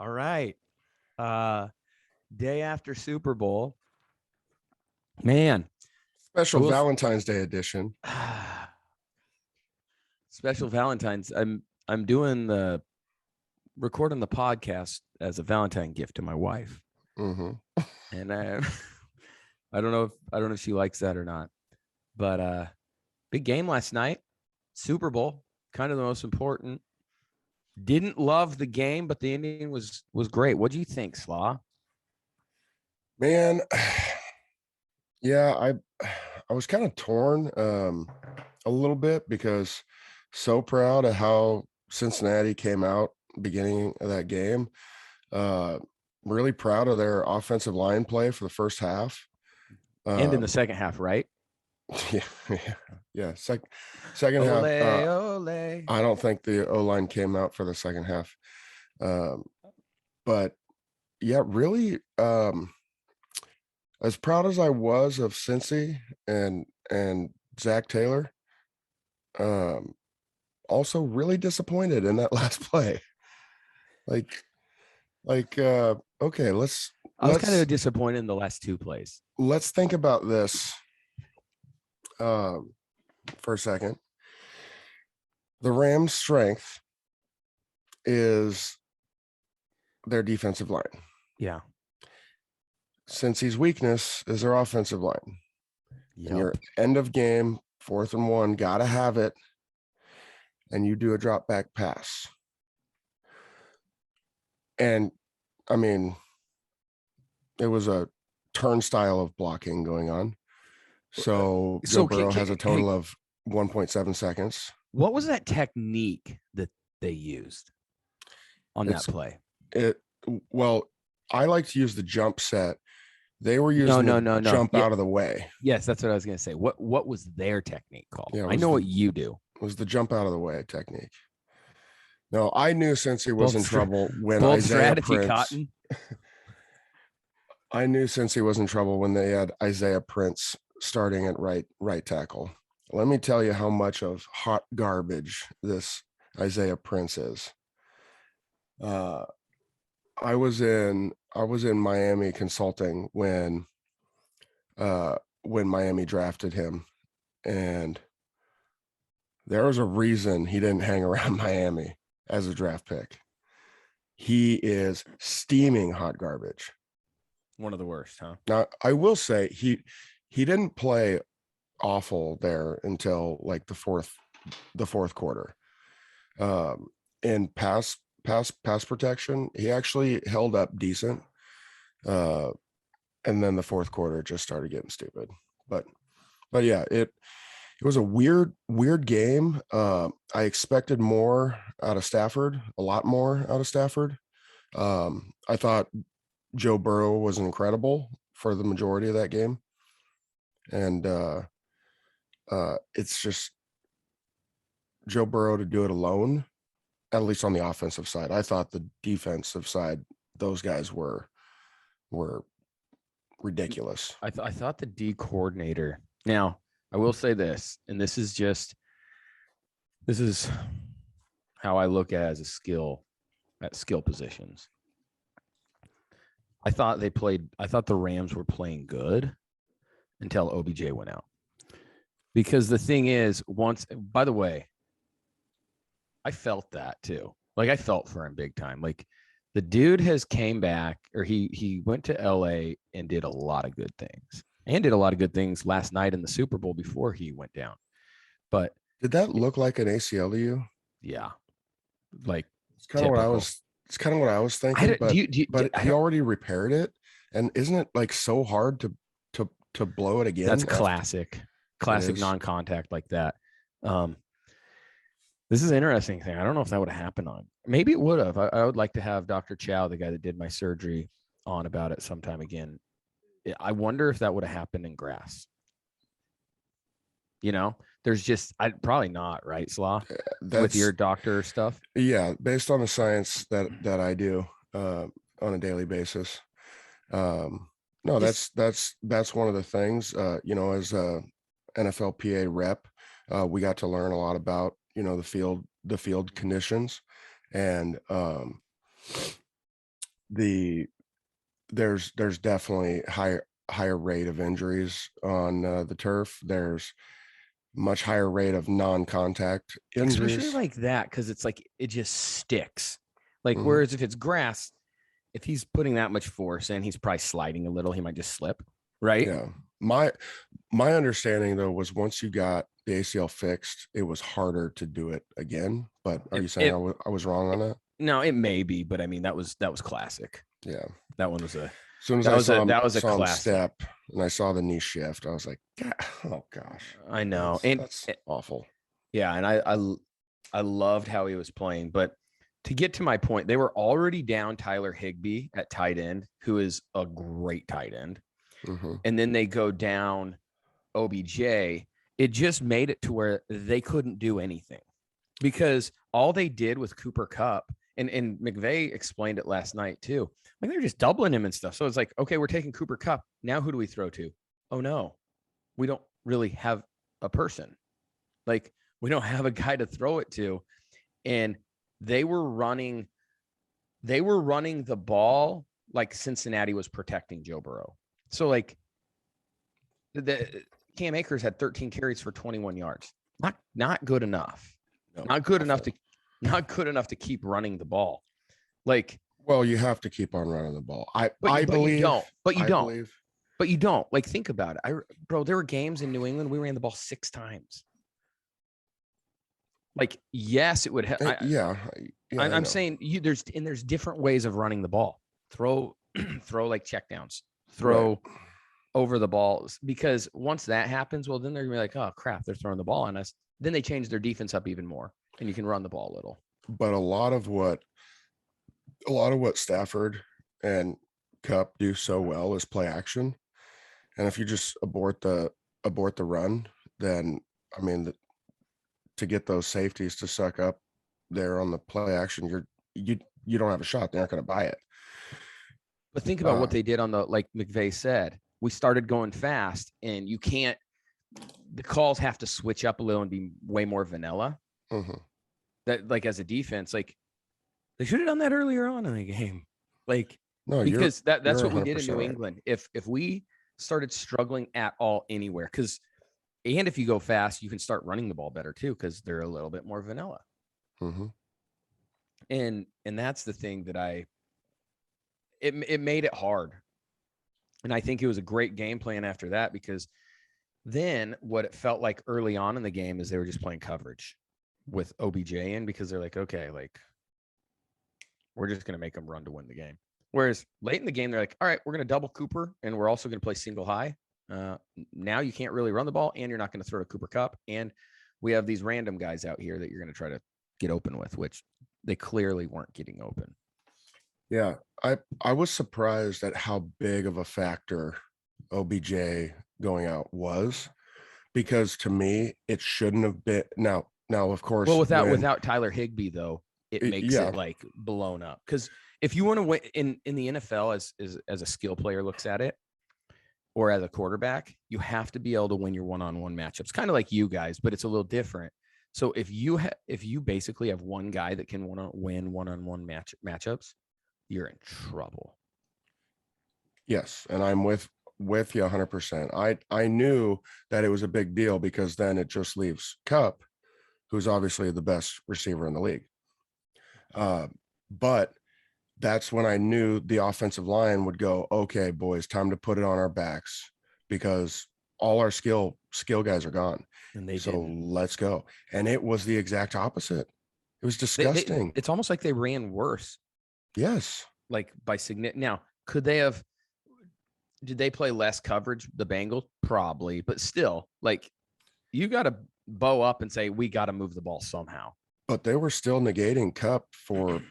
All right. Uh Day after Super Bowl. Man, I Special will Valentine's Day edition. special Valentine's. I'm doing the recording the podcast as a Valentine gift to my wife. Mm-hmm. And I don't know if she likes that or not. But big game last night. Super Bowl, kind of the most important. Didn't love the game, but the ending was great. What do you think, Slaw? Man, yeah, I was kind of torn a little bit because so proud of how Cincinnati came out beginning of that game. Uh really proud of their offensive line play for the first half. And in the Um second half, right? yeah, yeah, yeah. Second half, Ole, ole. I don't think the O-line came out for the second half. Um, but yeah, really, as proud as I was of Cincy and Zach Taylor, um, also really disappointed in that last play. Like, okay, I was kind let's of disappointed in the last two plays. let's think about this um, for a second. The Rams' strength is their defensive line. Yeah. Cincy's weakness is their offensive line. And your Yep. end of game, 4th and 1, gotta have it, and you do a drop back pass. And I mean, it was a turnstile of blocking going on. So Joe So, Burrow has a total of 1.7 seconds. what was that technique that they used on that It's play? it well, I like to use the jump set. They were No, using no, the no, no. jump Yeah, out of the way. yes, that's what I was gonna say. What was their technique called? Yeah, I know what you do. it was the jump out of the way technique. No, I knew since he was Bold, in trouble when bold Isaiah strategy, Prince. Cotton. I knew since he was in trouble when they had Isaiah Prince starting at right tackle. Let me tell you how much of hot garbage this Isaiah Prince is. Uh, I was in Miami consulting when Miami drafted him, and there was a reason he didn't hang around Miami as a draft pick. He is steaming hot garbage. One of the worst, huh? Now, I will say he didn't play awful there until like the fourth quarter. In pass protection, he actually held up decent. And then the fourth quarter just started getting stupid. But yeah, it was a weird game. I expected more out of Stafford, a lot more out of Stafford. I thought Joe Burrow was incredible for the majority of that game. And it's just Joe Burrow to do it alone, at least on the offensive side. I thought the defensive side, those guys were ridiculous. I thought the D coordinator. Now, I will say this, and this is how I look at it as a skill at skill positions. I thought the Rams were playing good until OBJ went out. Because the thing is, by the way, I felt that too. Like I felt for him big time. Like the dude has came back, or he went to LA and did a lot of good things. And did a lot of good things last night in the Super Bowl before he went down. But did that look like an ACL to you? Yeah. Like it's kind of what I was thinking, but he already repaired it. And isn't it like so hard to blow it again? That's classic non-contact like that. This is an interesting thing. I don't know if that would have happened on. Maybe it would have. I would like to have Dr. Chow, the guy that did my surgery, on about it sometime again. I wonder if that would have happened in grass. You know, there's just probably not, right, Slaw? With your doctor stuff. Yeah, based on the science that I do on a daily basis. No, that's one of the things. As a NFLPA rep, we got to learn a lot about the field conditions, and the there's definitely higher rate of injuries on the turf. There's much higher rate of non-contact injuries. Especially like that, because it's like it just sticks. Like Mhm. whereas if it's grass, if he's putting that much force in, he's probably sliding a little. He might just slip, right? Yeah. My understanding though was once you got the ACL fixed, it was harder to do it again. But are you saying I was wrong on that? No, it may be, but I mean that was classic. Yeah. That one was a As soon as that was a saw him classic. step and I saw the knee shift, I was like, oh gosh. I know, That's awful. Yeah, and I loved how he was playing, but to get to my point, they were already down Tyler Higbee at tight end, who is a great tight end. Mm-hmm. And then they go down OBJ. It just made it to where they couldn't do anything because all they did with Cooper Kupp, and McVay explained it last night too. Like they're just doubling him and stuff. So it's like, okay, we're taking Cooper Kupp. Now who do we throw to? Oh no, we don't really have a person. Like we don't have a guy to throw it to. And they were running the ball like Cincinnati was protecting Joe Burrow. So like the Cam Akers had 13 carries for 21 yards. Not good enough. No, not good enough to keep running the ball. Like, well, you have to keep on running the ball. I believe you don't. Like, think about it. Bro, there were games in New England we ran the ball 6 times. Like, yes, it would help. I'm saying there's different ways of running the ball. Throw like checkdowns. Throw over the balls, because once that happens, well, then they're gonna be like, oh crap, they're throwing the ball on us. Then they change their defense up even more, and you can run the ball a little. But a lot of what Stafford and Kupp do so well is play action, and if you just abort the run, then I mean, to get those safeties to suck up there on the play action, you don't have a shot. They're not going to buy it. But think about what they did on the, like McVay said, we started going fast, and you can't. The calls have to switch up a little and be way more vanilla. Mm-hmm. That, like, as a defense, like they should have done that earlier on in the game, like because that's what we did in New right. England. If we started struggling at all anywhere, and if you go fast, you can start running the ball better too, because they're a little bit more vanilla. Mm-hmm. And that's the thing that it made it hard. And I think it was a great game plan after that, because then what it felt like early on in the game is they were just playing coverage with OBJ in, because they're like, okay, like we're just going to make them run to win the game. Whereas late in the game, they're like, all right, we're going to double Cooper, and we're also going to play single high. Now you can't really run the ball, and you're not going to throw to Cooper Kupp. And we have these random guys out here that you're going to try to get open with, which they clearly weren't getting open. Yeah, I was surprised at how big of a factor OBJ going out was, because to me it shouldn't have been. Now of course, well, without Tyler Higbee though, it makes it like blown up. Because if you want to win in the NFL, as a skill player looks at it, or as a quarterback, you have to be able to win your one-on-one matchups, kind of like you guys, but it's a little different. So if you basically have one guy that can win one-on-one matchups, you're in trouble. Yes, and I'm with you 100%. I knew that it was a big deal, because then it just leaves Kupp, who's obviously the best receiver in the league. But that's when I knew the offensive line would go, okay, boys, time to put it on our backs, because all our skill guys are gone. And let's go. And it was the exact opposite. It was disgusting. It's almost like they ran worse. Yes. Like by significant. Now, did they play less coverage, the Bengals? Probably, but still, like, you got to bow up and say, we got to move the ball somehow. But they were still negating Kupp for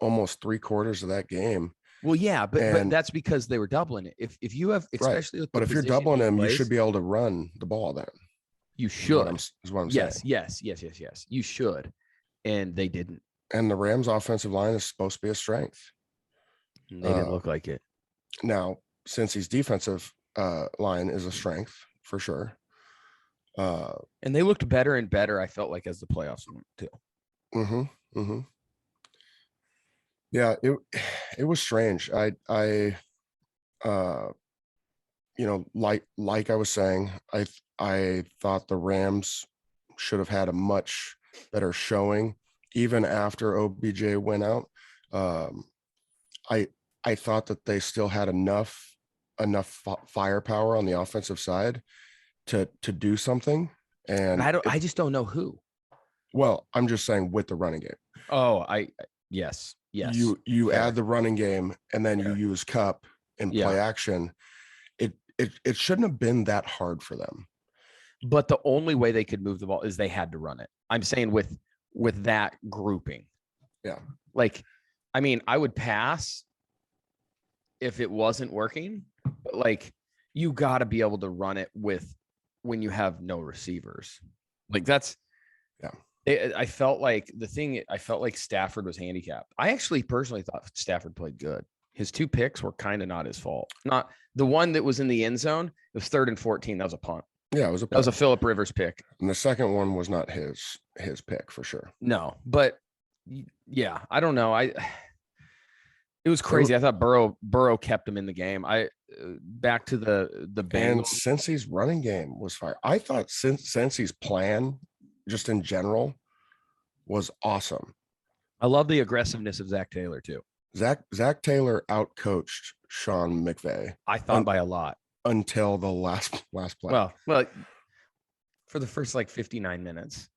almost 3/4 of that game. Well, yeah, but that's because they were doubling it. If you have, especially right. But if you're doubling him, you should be able to run the ball then. You should. Is what I'm saying. Yes. You should. And they didn't. And the Rams' offensive line is supposed to be a strength. And they didn't look like it. Now, since his defensive line is a strength for sure. And they looked better and better, I felt like, as the playoffs went too. Mm-hmm. Mm-hmm. Yeah, it was strange. Uh like I was saying, I thought the Rams should have had a much better showing even after OBJ went out. Um, I I thought that they still had enough firepower on the offensive side to do something. But And I just don't know who. well, I'm just saying with the running game, Oh, yes, you add fair, the running game and then you fair. use Cup in play Yeah, action. It shouldn't have been that hard for them. but the only way they could move the ball is they had to run it. I'm saying with that grouping. Yeah. Like, I mean, I would pass if it wasn't working, but like you got to be able to run it with when you have no receivers. Like that's Yeah. I felt like I felt like Stafford was handicapped. I actually personally thought Stafford played good. His 2 picks were kind of not his fault. Not the one that was in the end zone. It was 3rd and 14. That was a punt. Yeah, it was a That was a punt. Phillip Rivers pick. And the second one was not his pick for sure. No, but yeah, I don't know. It was It wa- crazy. I thought Burrow kept him in the game. Back to the and Bengals. Cincy's running game was fire. I thought Cincy's plan, just in general, was awesome. I love the aggressiveness of Zach Taylor too. Zach Taylor outcoached Sean McVay I thought by a lot. until the last play. Well, for the first like 59 minutes.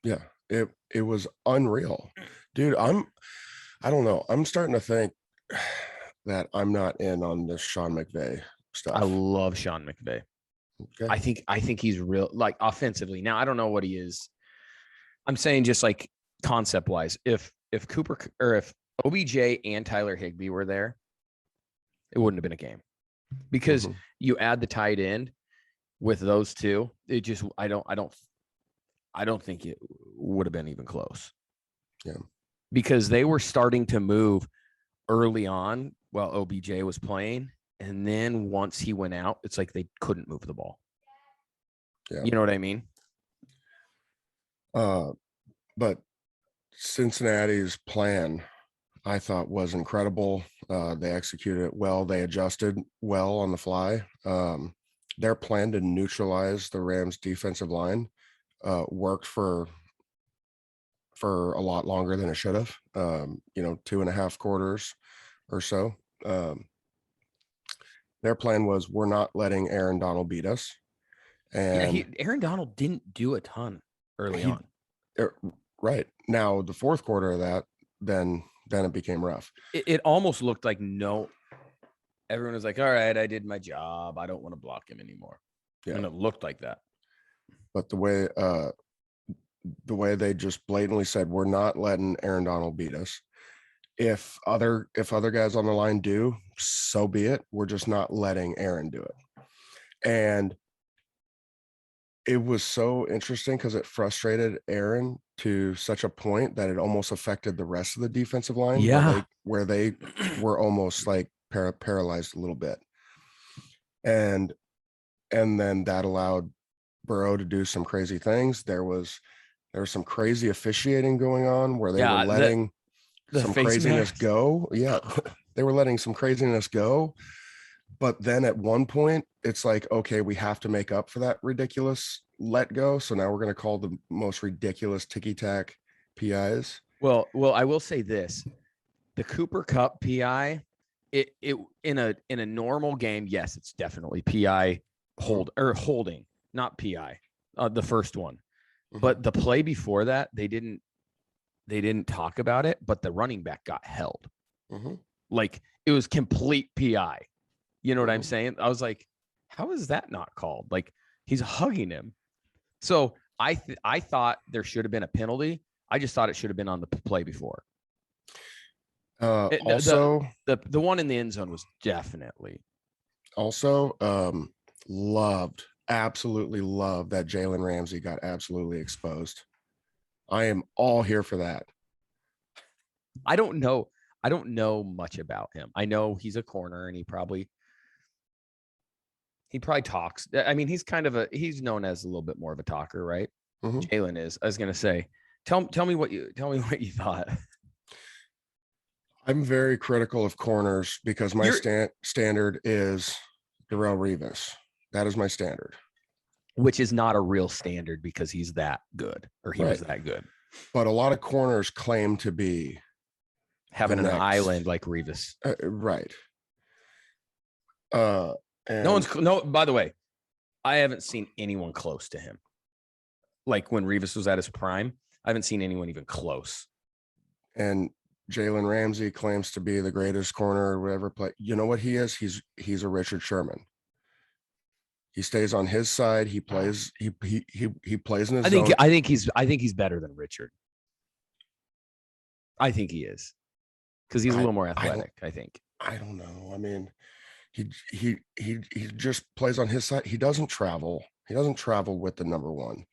Yeah, it was unreal, dude. I don't know. I'm starting to think that I'm not in on this Sean McVay stuff. I love Sean McVay. Okay. I think he's real like offensively. Now I don't know what he is. I'm saying just like concept wise, if Cooper or if OBJ and Tyler Higbee were there, it wouldn't have been a game because you add the tight end with those two. It just I don't think it would have been even close. Yeah, because they were starting to move early on while OBJ was playing, and then once he went out, it's like they couldn't move the ball. yeah. You know what I mean? But Cincinnati's plan, I thought, was incredible. They executed it well. They adjusted well on the fly. Their plan to neutralize the Rams' defensive line worked for a lot longer than it should have. 2.5 quarters or so. Their plan was, we're not letting Aaron Donald beat us. And Aaron Donald didn't do a ton early on. Right. Now, the fourth quarter of that, then it became rough. It almost looked like everyone was like, all right, I did my job. I don't want to block him anymore. Yeah. And it looked like that. But the way they just blatantly said, we're not letting Aaron Donald beat us. If other guys on the line do, so be it. We're just not letting Aaron do it. And it was so interesting because it frustrated Aaron to such a point that it almost affected the rest of the defensive line. Yeah. Where they were almost like paralyzed a little bit. And then that allowed Burrow to do some crazy things. There was some crazy officiating going on where they were letting some craziness go. Yeah, they were letting some craziness go. But then at one point, it's like, okay, we have to make up for that ridiculous let go. So now we're going to call the most ridiculous ticky-tack PIs. Well, I will say this. The Cooper Cup PI, it in a normal game, yes, it's definitely PI holding, not PI. The first one. But the play before that, they didn't talk about it, but the running back got held. Like it was complete PI. You know what I'm saying? I was like, how is that not called? Like he's hugging him. So I thought there should have been a penalty. I just thought it should have been on the play before. Also, the one in the end zone was definitely. Also, absolutely loved that Jalen Ramsey got absolutely exposed. I am all here for that. I don't know much about him. I know he's a corner and he probably talks. I mean, he's known as a little bit more of a talker, right? Jalen is. I was gonna say, tell me what you thought. I'm very critical of corners because my You're standard is Darrelle Revis. That is my standard. which is not a real standard because he's that good, or he was Right. that good. But a lot of corners claim to be Having the an next. island like Revis. Right. And By the way, I haven't seen anyone close to him. Like when Revis was at his prime, I haven't seen anyone even close. And Jalen Ramsey claims to be the greatest corner or whatever play. You know what he is? He's a Richard Sherman. He stays on his side. He plays. He plays in his zone. I think he's better than Richard. I think he is because he's a little more athletic. I think. I don't know. I mean, he just plays on his side. He doesn't travel. He doesn't travel with the number one.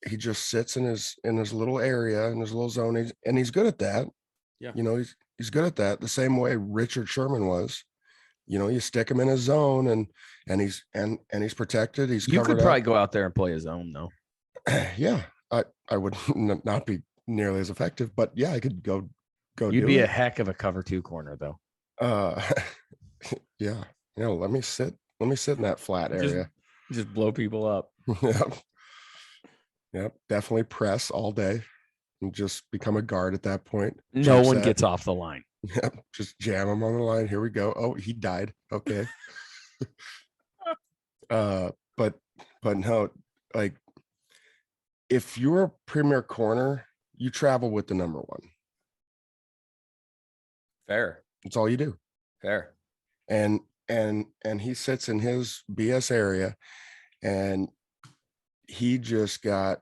He just sits in his little area, in his little zone, and he's good at that. Yeah. You know, he's good at that. The same way Richard Sherman was. You know, you stick him in his zone, and he's protected. He's You covered could probably up. go out there and play his own though. Yeah, I would not be nearly as effective, but yeah, I could go. You'd be a heck of a cover 2 corner though. Yeah. You know, let me sit in that flat area. Just blow people up. Yep. Definitely press all day and just become a guard at that point. No one gets off the line. Yep. Just jam him on the line. Here we go. Oh, he died. Okay. But no, like if you're a premier corner, you travel with the number one. Fair. That's all you do. Fair. And he sits in his BS area, and he just got,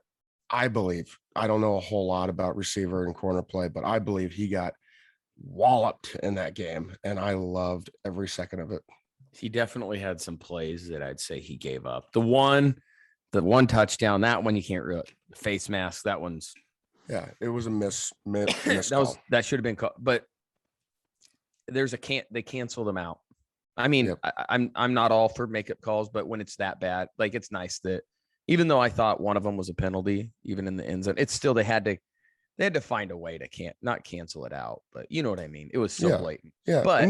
I believe, I don't know a whole lot about receiver and corner play, but I believe he got walloped in that game, and I loved every second of it. He definitely had some plays that I'd say he gave up. The one touchdown, that one you can't really face mask. That one's it was a miss that should have been called, but they canceled him out. I mean, yep. I'm not all for makeup calls, but when it's that bad, like it's nice that even though I thought one of them was a penalty, even in the end zone, it's still they had to find a way to not cancel it out. But you know what I mean? It was so blatant. Yeah, but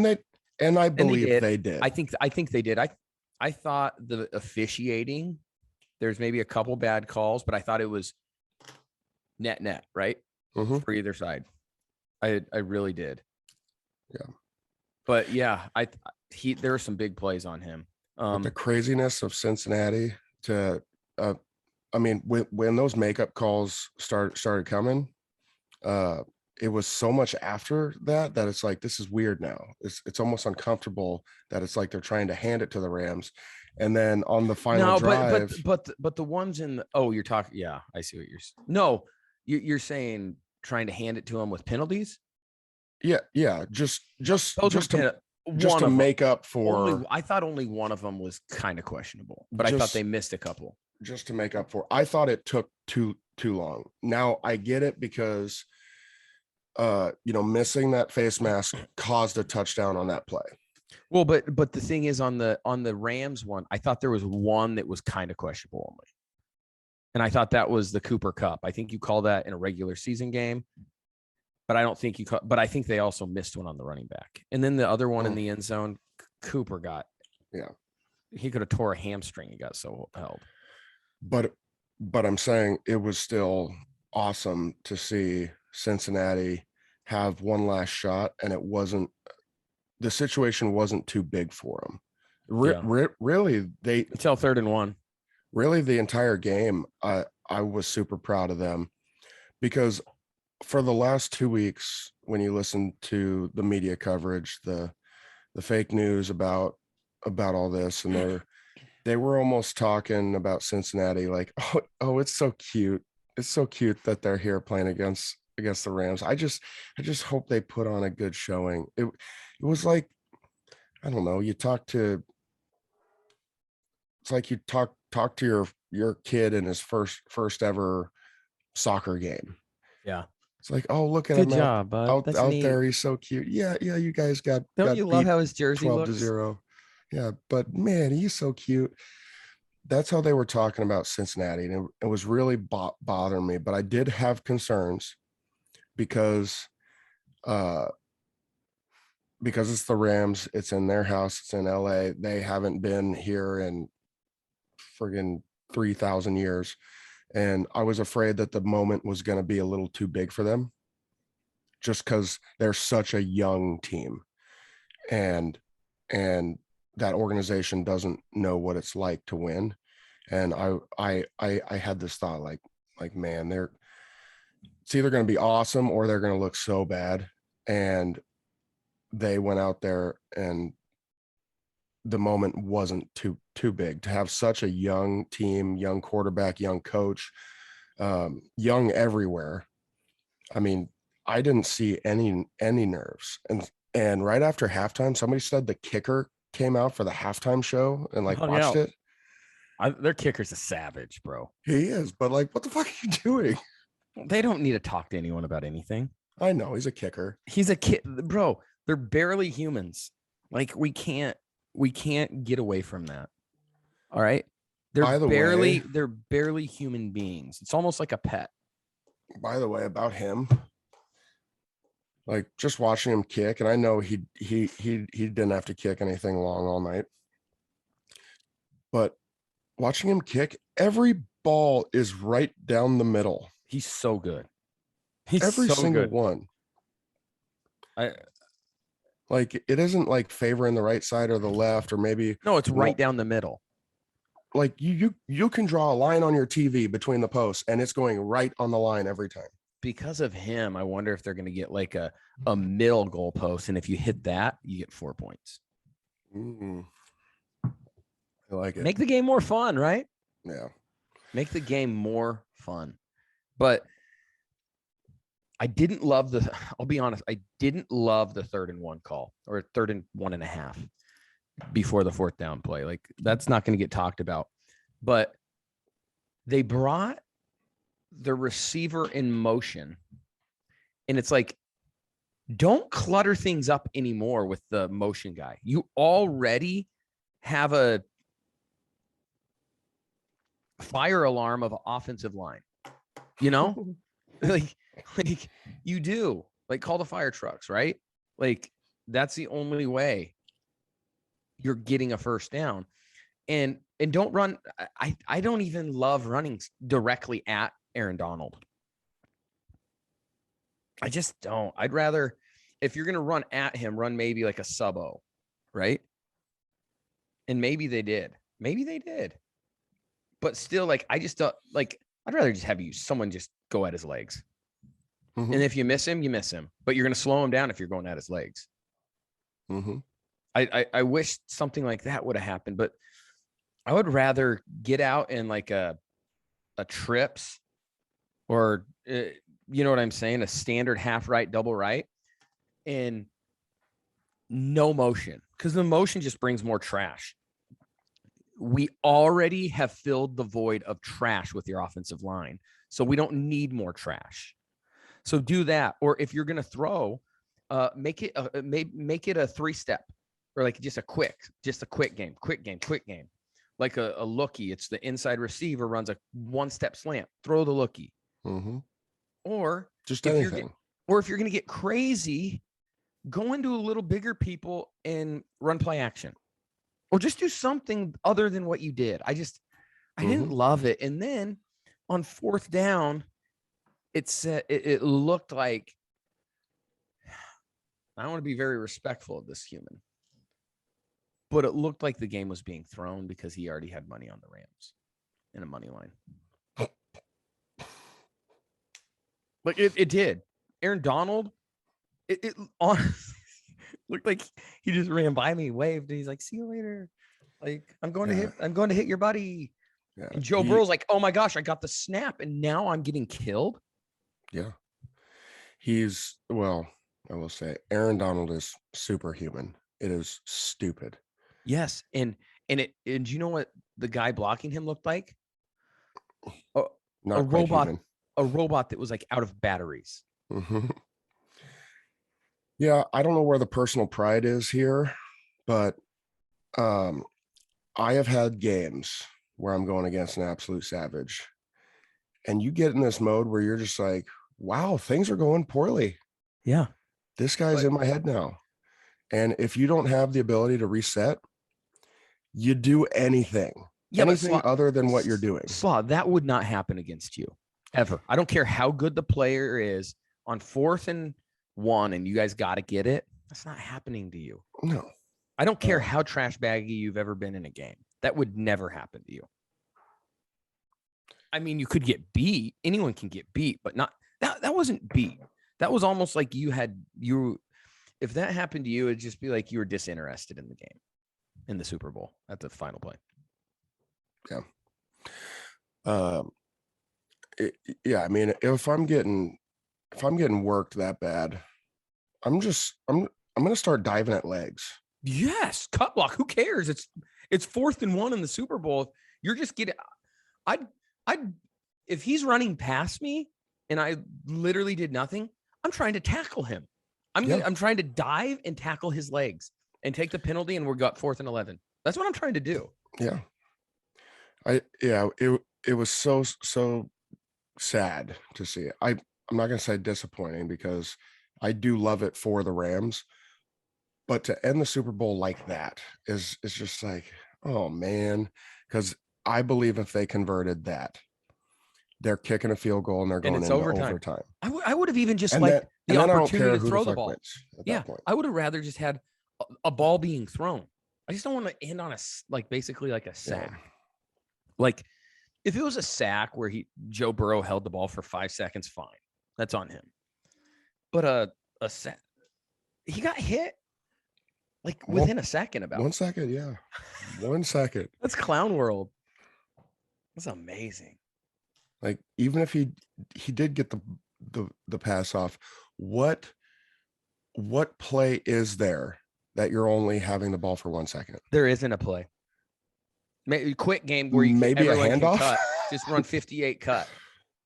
I believe they did. I think they did. I thought the officiating, there's maybe a couple bad calls, but I thought it was net, right? Mm-hmm. For either side. I really did. Yeah. But yeah, there were some big plays on him. The craziness of Cincinnati I mean, when those makeup calls started coming, it was so much after that it's like, this is weird now. It's almost uncomfortable that it's like they're trying to hand it to the Rams. And then on the final drive, but the ones in you're talking. Yeah, I see what you're saying, trying to hand it to them with penalties. Yeah, just to make up for. I thought only one of them was kind of questionable, but I thought they missed a couple. Just to make up for. I thought it took too long. Now I get it because missing that face mask caused a touchdown on that play. Well, but the thing is, on the Rams one, I thought there was one that was kind of questionable only. And I thought that was the Cooper Cup. I think you call that in a regular season game. But I don't think but I think they also missed one on the running back. And then the other one in the end zone, Cooper got. Yeah. He could have tore a hamstring. He got so held. But I'm saying it was still awesome to see Cincinnati have one last shot, and the situation wasn't too big for them. Really, until 3rd and 1. Really, the entire game, I was super proud of them because for the last 2 weeks, when you listen to the media coverage, the fake news about all this, and they were almost talking about Cincinnati like, oh, it's so cute. It's so cute that they're here playing against the Rams. I just hope they put on a good showing. It was like, I don't know, it's like you talk to your kid in his first ever soccer game. Yeah. It's like, oh, look at him job, bud. out there. He's so cute. Yeah. You guys got. Don't you love how his jersey 12-0? Yeah, but man, he's so cute. That's how they were talking about Cincinnati, and it was really bothering me. But I did have concerns because because it's the Rams, it's in their house, it's in LA. They haven't been here in friggin' 3,000 years. And I was afraid that the moment was going to be a little too big for them just because they're such a young team. And that organization doesn't know what it's like to win. And I had this thought like, man, it's either going to be awesome or they're going to look so bad. And they went out there and the moment wasn't too big to have such a young team, young quarterback, young coach, young everywhere. I mean, I didn't see any nerves. And right after halftime, somebody said the kicker came out for the halftime show and like watched it. Their kicker's a savage, bro. He is, but like, what the fuck are you doing? They don't need to talk to anyone about anything. I know he's a kicker. He's a kid, bro. They're barely humans. Like we can't get away from that. All right. They're barely human beings. It's almost like a pet. By the way, about him, like just watching him kick, and I know he didn't have to kick anything long all night, but watching him kick, every ball is right down the middle. He's so good. Every single one. Like it isn't like favoring the right side or the left, or maybe no, it's right down the middle. Like you can draw a line on your TV between the posts and it's going right on the line every time. Because of him, I wonder if they're going to get like a middle goal post, and if you hit that, you get 4 points. I like it. Make the game more fun, right? Yeah. Make the game more fun. But I didn't love I'll be honest, I didn't love the 3rd and 1 call, or 3rd and 1.5 before the 4th down play. Like that's not going to get talked about. But they brought the receiver in motion, and it's like, don't clutter things up anymore with the motion guy. You already have a fire alarm of offensive line, you know, like you do, like call the fire trucks, right? Like that's the only way you're getting a first down. And don't run. I don't even love running directly at Aaron Donald. I just don't. I'd rather, if you're going to run at him, run maybe like a sub-o, right? And maybe they did. But still, like, I just don't, like, I'd rather just have someone just go at his legs. Mm-hmm. And if you miss him, you miss him. But you're going to slow him down if you're going at his legs. Mm-hmm. I wish something like that would have happened, but I would rather get out in like a trips, or you know what I'm saying, a standard half right, double right, and no motion, because the motion just brings more trash. We already have filled the void of trash with your offensive line, so we don't need more trash. So do that. Or if you're going to throw, make it a 3-step, or like just a quick game, like a lookie. It's the inside receiver runs a 1-step slant, throw the lookie. Mm-hmm. Or just anything. If you're going to get crazy, go into a little bigger people and run play action, or just do something other than what you did. I didn't love it. And then on 4th down, it looked like, I don't want to be very respectful of this human, but it looked like the game was being thrown because he already had money on the Rams in a money line. Like it did. Aaron Donald, it honestly looked like he just ran by me, waved, and he's like, "See you later." Like, I'm going to hit your buddy. Yeah. And Joe Burrow's like, "Oh my gosh, I got the snap, and now I'm getting killed." Yeah. I will say Aaron Donald is superhuman. It is stupid. Yes. And you know what the guy blocking him looked like? A robot. Human. A robot that was like out of batteries. Mm-hmm. Yeah, I don't know where the personal pride is here, but I have had games where I'm going against an absolute savage, and you get in this mode where you're just like, wow, things are going poorly. Yeah. This guy's But in my head now. And if you don't have the ability to reset, you do anything, yeah, but anything other than what you're doing. Slaw, that would not happen against you ever. I don't care how good the player is on 4th and 1, and you guys got to get it. That's not happening to you. No. I don't care how trash baggy you've ever been in a game. That would never happen to you. I mean, you could get beat. Anyone can get beat, but not that wasn't beat. That was almost like if that happened to you, it'd just be like you were disinterested in the game, in the Super Bowl at the final play. Yeah. Yeah. I mean, if I'm getting worked that bad, I'm going to start diving at legs. Yes. Cut block. Who cares? It's 4th and 1 in the Super Bowl. You're just getting, if he's running past me and I literally did nothing, I'm trying to tackle him. I'm trying to dive and tackle his legs and take the penalty, and we're got 4th and 11. That's what I'm trying to do. Yeah. It was so sad to see it. I'm not going to say disappointing because I do love it for the Rams, but to end the Super Bowl like that is just like, oh man, because I believe if they converted that, they're kicking a field goal and they're going into overtime. I would have even just liked the opportunity to throw the ball. Yeah, I would have rather just had a ball being thrown. I just don't want to end on basically like a sack. Yeah. Like if it was a sack where Joe Burrow held the ball for 5 seconds, fine. That's on him. But a sack, he got hit like within a second. About 1 second, yeah. 1 second. That's clown world. That's amazing. Like even if he did get the pass off, what play is there that you're only having the ball for 1 second? There isn't a play. Maybe quick game where you maybe a handoff. Cut, just run 58 cut.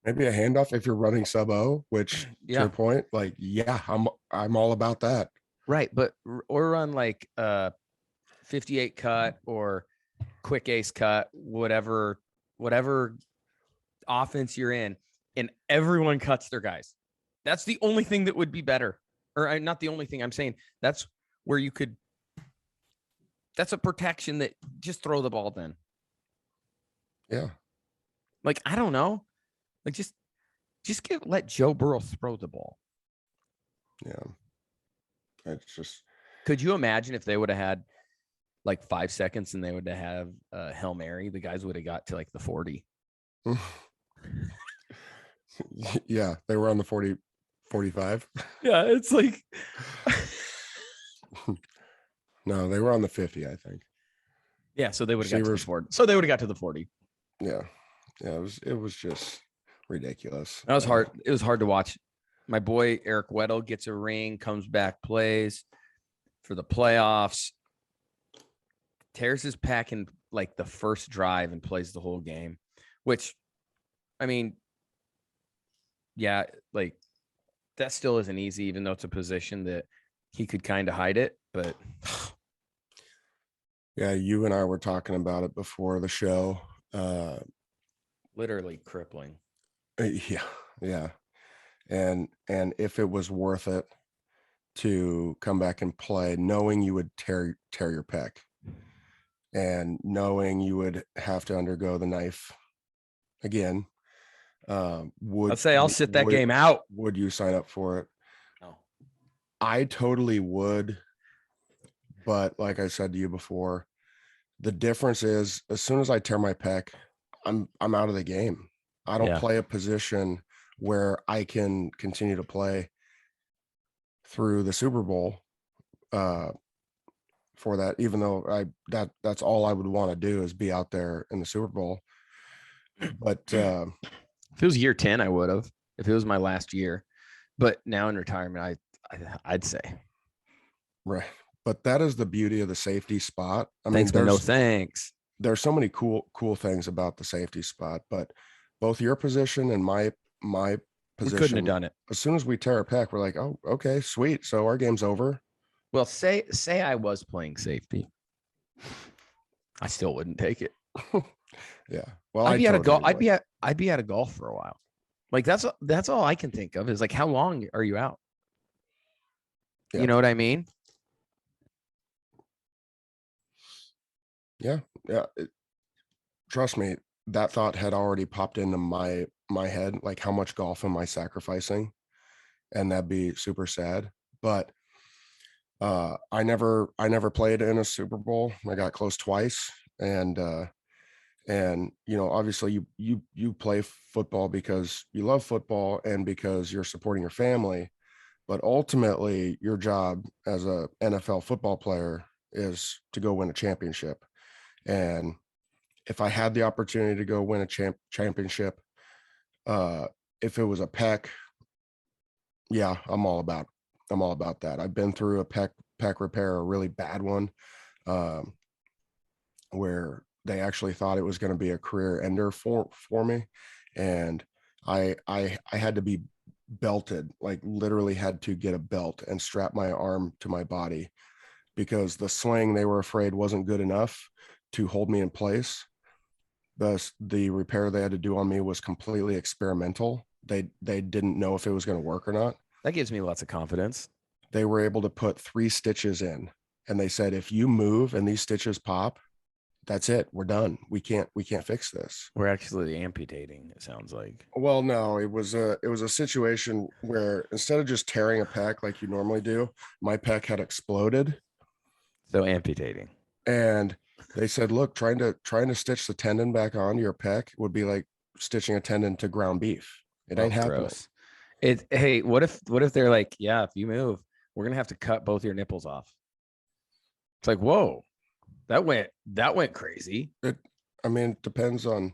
Maybe a handoff if you're running sub-0, which to your point, like I'm all about that. Right, but or run like 58 cut or quick ace cut, whatever offense you're in, and everyone cuts their guys. That's the only thing that would be better. Or not the only thing I'm saying. That's where you could. That's a protection that just throw the ball then. Yeah. Like, I don't know. Like just let Joe Burrow throw the ball. Yeah. It's just. Could you imagine if they would have had like 5 seconds and they would have Hail Mary? The guys would have got to like the 40. Yeah, they were on the 40, 45. Yeah, it's like. No, they were on the 50, I think. Yeah, so they would have got to the 40. So they would have got to the 40. Yeah. Yeah, it was just ridiculous. That was hard. It was hard to watch. My boy Eric Weddle gets a ring, comes back, plays for the playoffs. Tears his pack in like the first drive and plays the whole game, which, I mean, yeah, like that still isn't easy, even though it's a position that he could kind of hide it, but. Yeah, you and I were talking about it before the show. Literally crippling. Yeah. And if it was worth it to come back and play, knowing you would tear your pec and knowing you would have to undergo the knife again, I'd say I'll sit that game out. Would you sign up for it? No. I totally would. But like I said to you before, the difference is as soon as I tear my pec, I'm out of the game. I don't play a position where I can continue to play through the Super Bowl for that, even though that's all I would want to do is be out there in the Super Bowl. But if it was year 10, I would have. If it was my last year. But now in retirement, I'd say. Right. But that is the beauty of the safety spot. I mean, no thanks. There's so many cool things about the safety spot, but both your position and my position, we couldn't have done it. As soon as we tear a pack, we're like, oh, okay, sweet. So our game's over. Well, say I was playing safety, I still wouldn't take it. Yeah. Well, I'd be at a golf for a while. Like that's all I can think of is like, how long are you out? You know what I mean? Yeah. Trust me, that thought had already popped into my head. Like, how much golf am I sacrificing? And that'd be super sad. But I never played in a Super Bowl. I got close twice. And obviously you play football because you love football and because you're supporting your family, but ultimately your job as a NFL football player is to go win a championship. And if I had the opportunity to go win a championship, if it was a pec, yeah, I'm all about that. I've been through a pec repair, a really bad one, um, where they actually thought it was going to be a career ender for me, and I had to be belted, like literally had to get a belt and strap my arm to my body because the sling they were afraid wasn't good enough to hold me in place. The repair they had to do on me was completely experimental. They didn't know if it was going to work or not. That gives me lots of confidence. They were able to put 3 stitches in, and they said if you move and these stitches pop, that's it, we're done. We can't fix this. We're actually amputating, it sounds like. Well, no, it was a situation where instead of just tearing a pec like you normally do, my pec had exploded. So amputating. And they said, look, trying to stitch the tendon back onto your pec would be like stitching a tendon to ground beef. It ain't happening. Gross. Hey, what if they're like, yeah, if you move, we're gonna have to cut both your nipples off. It's like, whoa, that went crazy. It depends on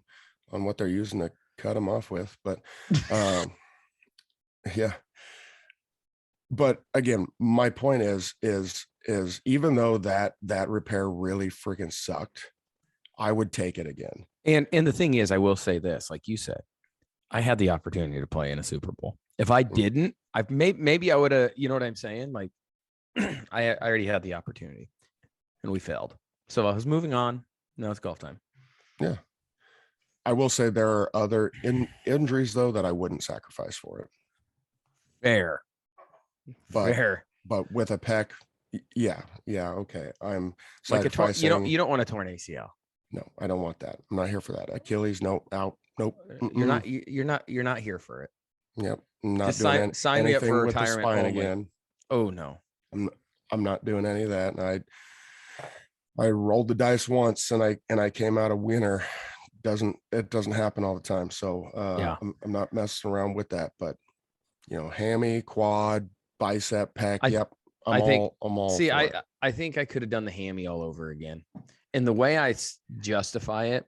what they're using to cut them off with, but yeah. But again, my point is even though that repair really freaking sucked, I would take it again. And the thing is, I will say this, like you said, I had the opportunity to play in a Super Bowl. If I didn't, maybe I would have, you know what I'm saying? Like I already had the opportunity and we failed. So I was moving on. Now it's golf time. Yeah. I will say there are other injuries though that I wouldn't sacrifice for it. Fair. But with a pec, yeah, okay. I'm like sacrificing. you don't want a torn ACL. No, I don't want that. I'm not here for that. Achilles, no, out, nope. You're not here for it. Yep, I'm not just doing sign me up for with retirement the spine only. again. Oh no, I'm not doing any of that. And I rolled the dice once and I came out a winner. It doesn't happen all the time. So yeah, I'm not messing around with that. But hammy, quad, bicep, pec. Yep. I'm all see, for it. I think I could have done the hammy all over again. And the way I justify it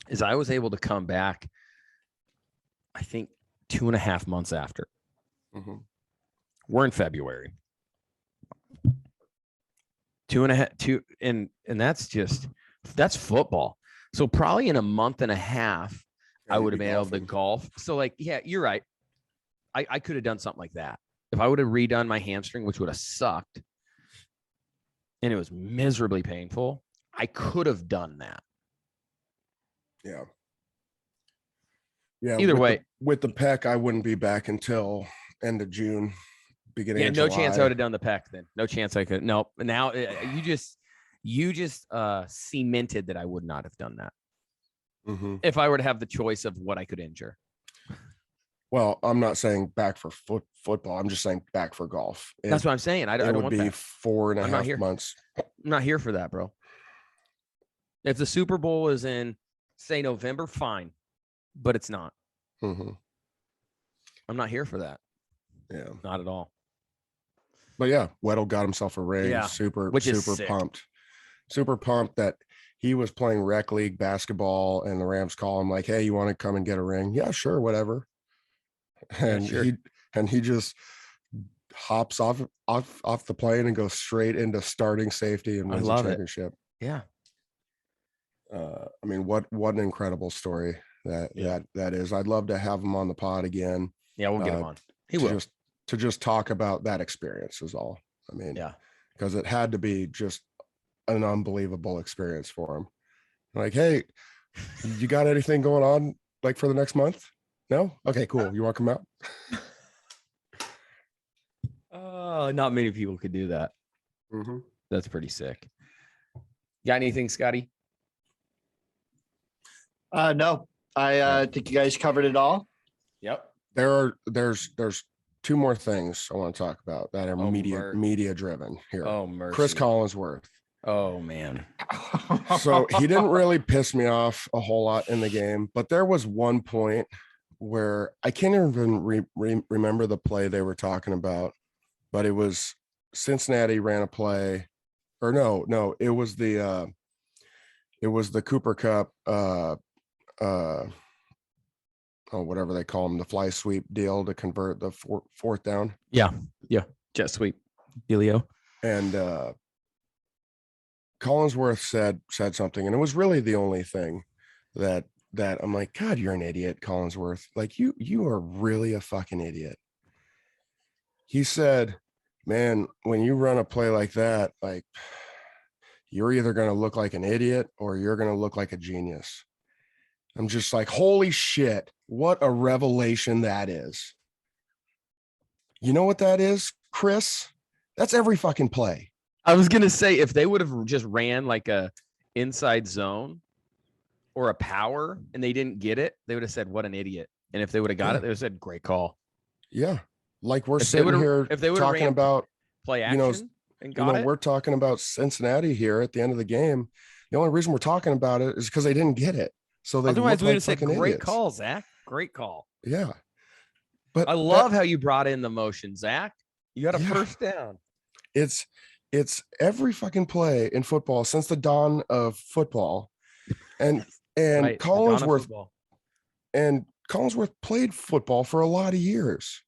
is I was able to come back, I think 2.5 months after. Mm-hmm. We're in February. And that's football. So probably in a month and a half, I would have been able to golf. So like, yeah, you're right. I could have done something like that. If I would have redone my hamstring, which would have sucked, and it was miserably painful, I could have done that. Yeah. Yeah. Either way, with the pec, I wouldn't be back until end of June, beginning of July. chance I would have done the pec then. No chance I could. Nope. Now you just cemented that I would not have done that. Mm-hmm. If I were to have the choice of what I could injure. Well, I'm not saying back for football. I'm just saying back for golf. That's what I'm saying. I don't want that. 4.5 months. I'm not here for that, bro. If the Super Bowl is in, say, November, fine. But it's not. Mm-hmm. I'm not here for that. Yeah. Not at all. But yeah, Weddle got himself a ring. Yeah, super sick. pumped. Super pumped that he was playing rec league basketball and the Rams call him like, hey, you want to come and get a ring? Yeah, sure, whatever. And he just hops off the plane and goes straight into starting safety and wins the championship. Yeah. I mean, what an incredible story that is. I'd love to have him on the pod again. Yeah, we'll get him on. He will to just talk about that experience is all. I mean, yeah, because it had to be just an unbelievable experience for him. Like, hey, you got anything going on like for the next month? No? Okay, cool. You want to come out? Not many people could do that. Mm-hmm. That's pretty sick. Got anything, Scotty? No, I think you guys covered it all. Yep. There's two more things I want to talk about that are Mer- media driven here. Oh, mercy. Chris Collinsworth. Oh, man. So he didn't really piss me off a whole lot in the game, but there was one point where I can't even remember the play they were talking about, but it was Cincinnati ran a play, or no, it was the Cooper Cup, whatever they call them, the fly sweep deal to convert the fourth down. Yeah. Jet sweep. Dealio. And Collinsworth said something, and it was really the only thing that I'm like, God, you're an idiot, Collinsworth. Like you are really a fucking idiot. He said, man, when you run a play like that, like you're either going to look like an idiot or you're going to look like a genius. I'm just like, holy shit, what a revelation that is. You know what that is, Chris? That's every fucking play. I was going to say, if they would have just ran like a inside zone or a power and they didn't get it, they would have said, what an idiot. And if they would have got it, they would have said, great call. Yeah. Like we're sitting here talking about play action and got it. We're talking about Cincinnati here at the end of the game. The only reason we're talking about it is because they didn't get it. So they otherwise we would like have said, great idiots. call, Zach. Great call. Yeah. But I love how you brought in the motion, Zach. You got a first down. It's every fucking play in football since the dawn of football. And right, Collinsworth played football for a lot of years.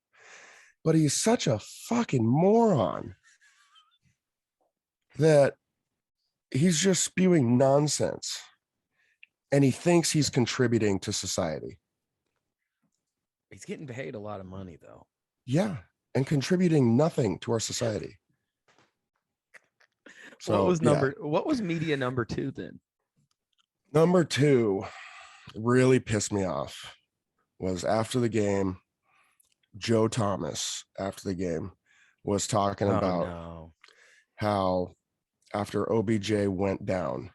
But he's such a fucking moron that he's just spewing nonsense. And he thinks he's contributing to society. He's getting paid a lot of money, though. Yeah, and contributing nothing to our society. So what was media number 2 then? Number 2 really pissed me off was after the game, Joe Thomas after the game was talking about how after OBJ went down,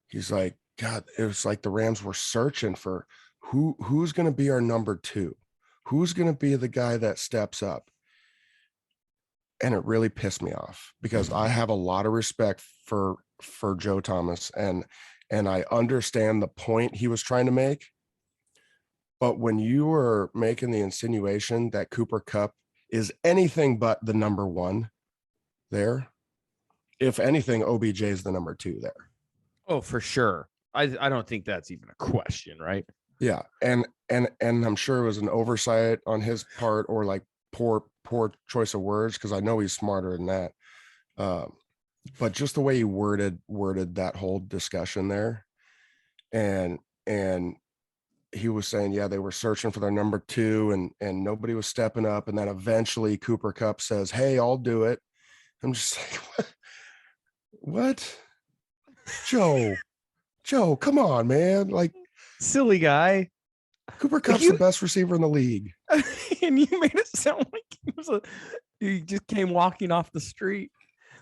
he's like, God, it was like the Rams were searching for who's going to be our number 2, who's going to be the guy that steps up. And it really pissed me off because I have a lot of respect for Joe Thomas and I understand the point he was trying to make. But when you were making the insinuation that Cooper Kupp is anything but the number 1 there, if anything, OBJ is the number 2 there. Oh, for sure. I don't think that's even a question, right? Yeah. And I'm sure it was an oversight on his part or like poor choice of words, because I know he's smarter than that. But just the way he worded that whole discussion there. And he was saying, yeah, they were searching for their number 2 and nobody was stepping up. And then eventually Cooper Kupp says, hey, I'll do it. I'm just like, what? Joe, come on, man. Like, silly guy. Cooper Kupp's the best receiver in the league. And you made it sound like he just came walking off the street.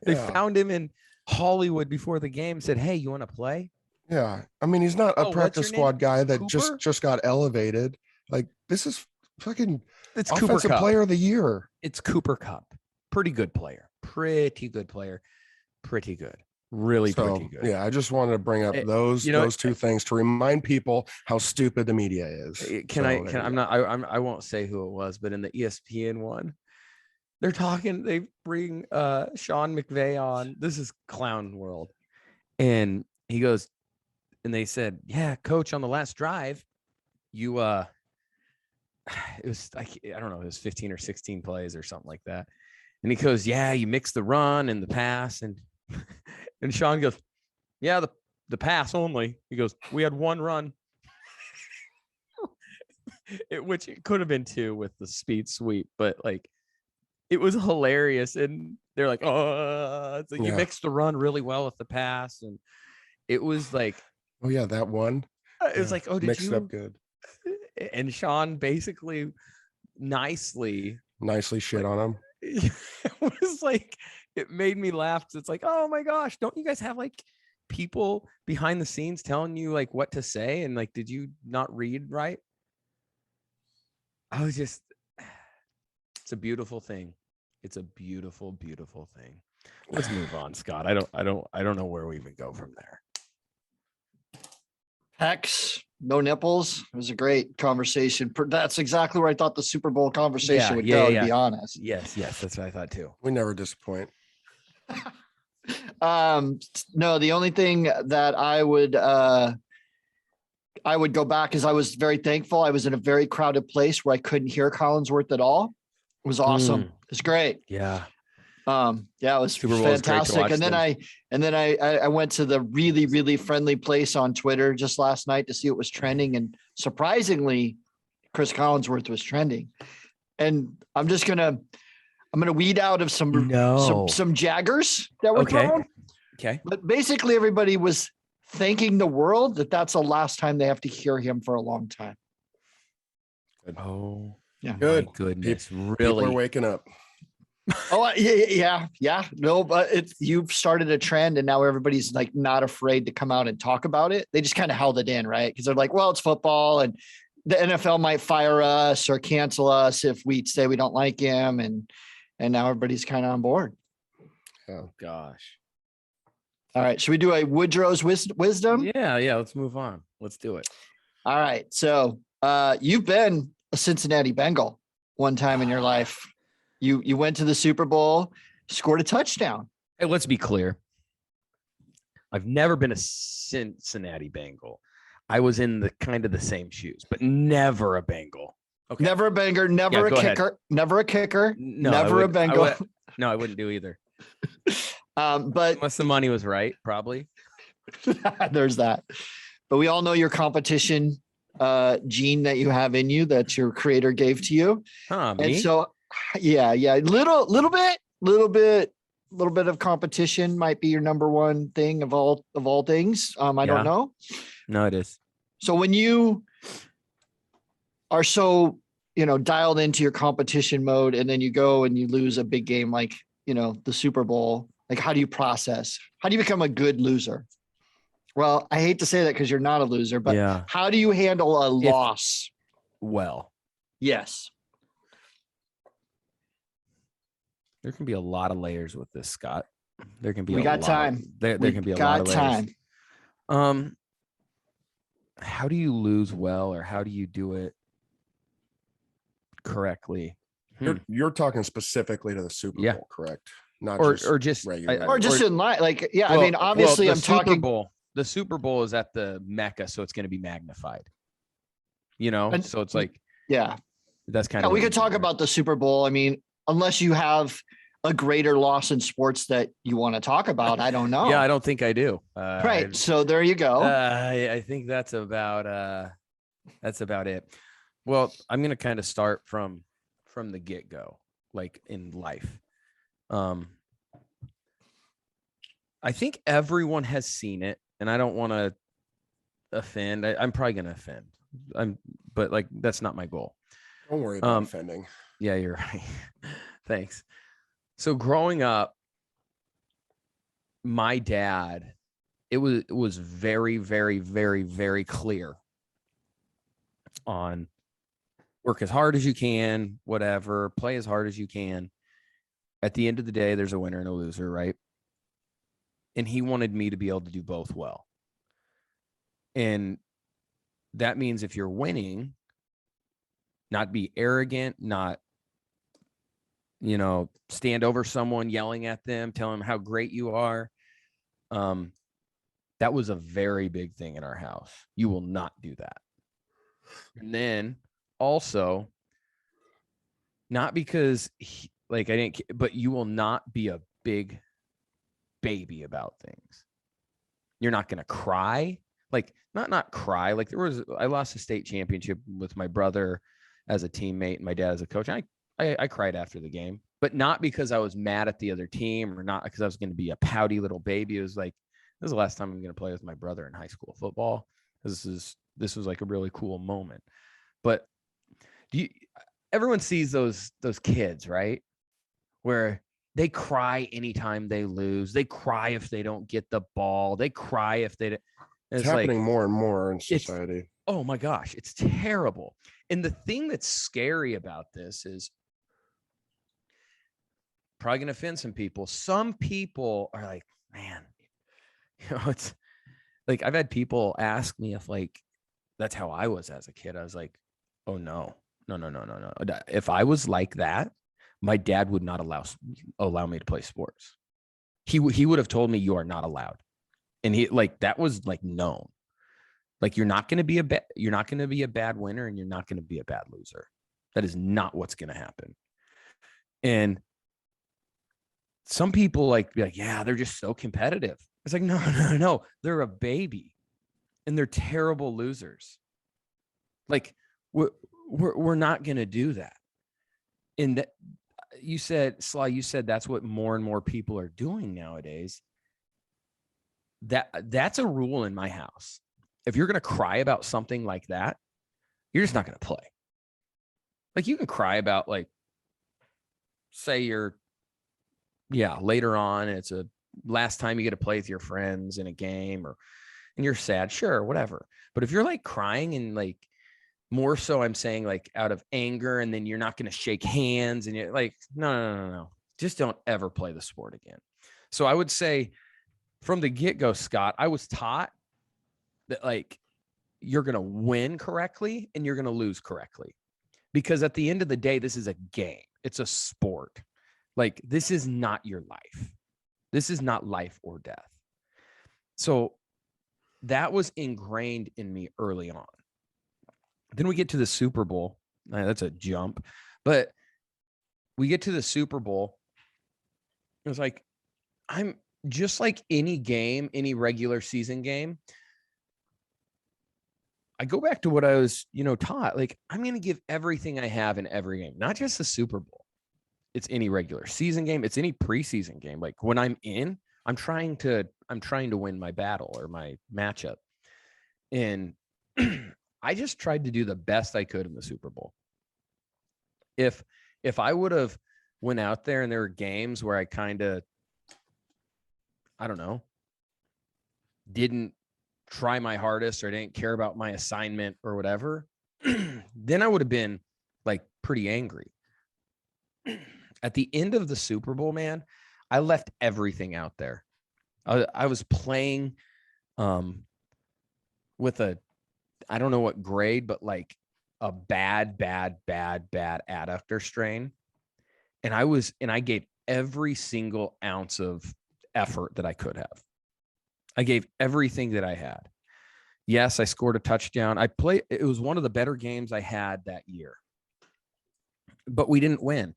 They found him in Hollywood before the game, said, hey, you want to play? Yeah. I mean, he's not a practice squad guy that Cooper? just got elevated. Like, this is fucking It's offensive Cooper player of the year. It's Cooper Kupp. Pretty good player. Pretty good. Really pretty good. Yeah, I just wanted to bring up those 2 things to remind people how stupid the media is. I won't say who it was, but in the ESPN one, they're talking, they bring Sean McVay on. This is clown world. And he goes, and they said, yeah, coach, on the last drive, you it was like, I don't know, it was 15 or 16 plays or something like that. And he goes, yeah, you mix the run and the pass. And and Sean goes, yeah, the pass only. He goes, we had 1 run. Which it could have been 2 with the speed sweep, but like it was hilarious. And they're like, oh, it's like you mixed the run really well with the pass. And it was like, oh yeah, that one. It was like, oh, did mixed you up good? And Sean basically nicely shit on him. it was like, it made me laugh. It's like, oh my gosh, don't you guys have like people behind the scenes telling you like what to say? And like, did you not read right? I was just, it's a beautiful thing. It's a beautiful, beautiful thing. Let's move on, Scott. I don't know where we even go from there. Hex, no nipples. It was a great conversation. That's exactly where I thought the Super Bowl conversation would go, to be honest. Yes, that's what I thought too. We never disappoint. No, the only thing that I would go back is I was very thankful. I was in a very crowded place where I couldn't hear Collinsworth at all. It was awesome. It was great. Yeah. Yeah, it was Super Bowl was great to fantastic. watch And then I went to the really, really friendly place on Twitter just last night to see what was trending. And surprisingly, Chris Collinsworth was trending. And I'm gonna weed out of some jaggers that were thrown. Okay. But basically everybody was thanking the world that that's the last time they have to hear him for a long time. Oh, yeah. Good. My goodness. People Really? are waking up. Oh, yeah. No, but you've started a trend and now everybody's like not afraid to come out and talk about it. They just kind of held it in, right? Because they're like, well, it's football and the NFL might fire us or cancel us if we say we don't like him. And now everybody's kind of on board. Oh, gosh. All right. Should we do a Woodrow's wisdom? Yeah. Let's move on. Let's do it. All right. So you've been a Cincinnati Bengal one time in your life. You went to the Super Bowl, scored a touchdown. Hey, let's be clear. I've never been a Cincinnati Bengal. I was in the kind of the same shoes, but never a Bengal. Okay. Never a banger, never a kicker, ahead. never a kicker, No, never a Bengal. No, I wouldn't do either. But Unless the money was right, probably. there's that. But we all know your competition gene that you have in you that your creator gave to you. Me? And so, yeah, little bit of competition might be your number one thing of all things. I don't know. No, it is. So when you are so, dialed into your competition mode and then you go and you lose a big game like, the Super Bowl, like how do you process? How do you become a good loser? Well, I hate to say that because you're not a loser, but how do you handle a loss? Well, yes. There can be a lot of layers with this, Scott. There can be we got time. There can be a lot of layers. How do you lose well, or how do you do it correctly? You're talking specifically to the Super Bowl, correct? Not just regular. Or just in life. Like, I mean, obviously I'm talking. The Super Bowl is at the Mecca, so it's going to be magnified. So it's like, that's kind of. We could talk about the Super Bowl. I mean, unless you have a greater loss in sports that you want to talk about, I don't know. Yeah, I don't think I do. Right. So there you go. I think that's about it. Well, I'm going to kind of start from the get-go, like in life. I think everyone has seen it, and I don't want to offend. I'm probably going to offend. But like, that's not my goal. Don't worry about offending. Yeah, you're right. Thanks. So growing up, my dad, it was very, very, very, very clear on work as hard as you can, whatever, play as hard as you can. At the end of the day, there's a winner and a loser, right? And he wanted me to be able to do both well. And that means if you're winning, not be arrogant, not, stand over someone yelling at them, tell them how great you are. That was a very big thing in our house. You will not do that. And then also, not because but you will not be a big baby about things. You're not going to cry. Like not cry. Like I lost a state championship with my brother as a teammate and my dad as a coach. I cried after the game, but not because I was mad at the other team or not because I was going to be a pouty little baby. It was like, this is the last time I'm going to play with my brother in high school football. This was like a really cool moment. But everyone sees those kids, right? where they cry anytime they lose. They cry if they don't get the ball. They cry if they. It's It's like, happening more and more in society. oh my gosh, it's terrible. And the thing that's scary about this is probably going to offend some people. Some people are like, man, it's like, I've had people ask me if like, that's how I was as a kid. I was like, oh no. If I was like that, my dad would not allow me to play sports. He would have told me you are not allowed. And he like, that was like known. Like you're not going to be a bad winner and you're not going to be a bad loser. That is not what's going to happen. And some people be like, yeah, they're just so competitive. It's like, no. They're a baby and they're terrible losers. Like we're not going to do that. And that, you said, Slaw, that's what more and more people are doing nowadays. That's a rule in my house. If you're going to cry about something like that, you're just not going to play. Like you can cry about like, say later on, it's a last time you get to play with your friends in a game and you're sad, sure, whatever. But if you're like crying and like more so I'm saying like out of anger and then you're not going to shake hands and you're like, no. Just don't ever play the sport again. So I would say from the get-go, Scott, I was taught that like you're going to win correctly and you're going to lose correctly. Because at the end of the day, this is a game. It's a sport. Like this is not your life. This is not life or death. So that was ingrained in me early on. Then we get to the Super Bowl. That's a jump. But we get to the Super Bowl. It was like, I'm just like any game, any regular season game. I go back to what I was, taught. Like, I'm going to give everything I have in every game, not just the Super Bowl. It's any regular season game. It's any preseason game. Like when I'm in, I'm trying to win my battle or my matchup. And I just tried to do the best I could in the Super Bowl. If I would have went out there and there were games where I kind of, I don't know, didn't try my hardest or didn't care about my assignment or whatever, then I would have been like pretty angry. At the end of the Super Bowl, man, I left everything out there. I was playing with I don't know what grade, but like a bad adductor strain. And I gave every single ounce of effort that I could have. I gave everything that I had. Yes, I scored a touchdown. It was one of the better games I had that year, but we didn't win.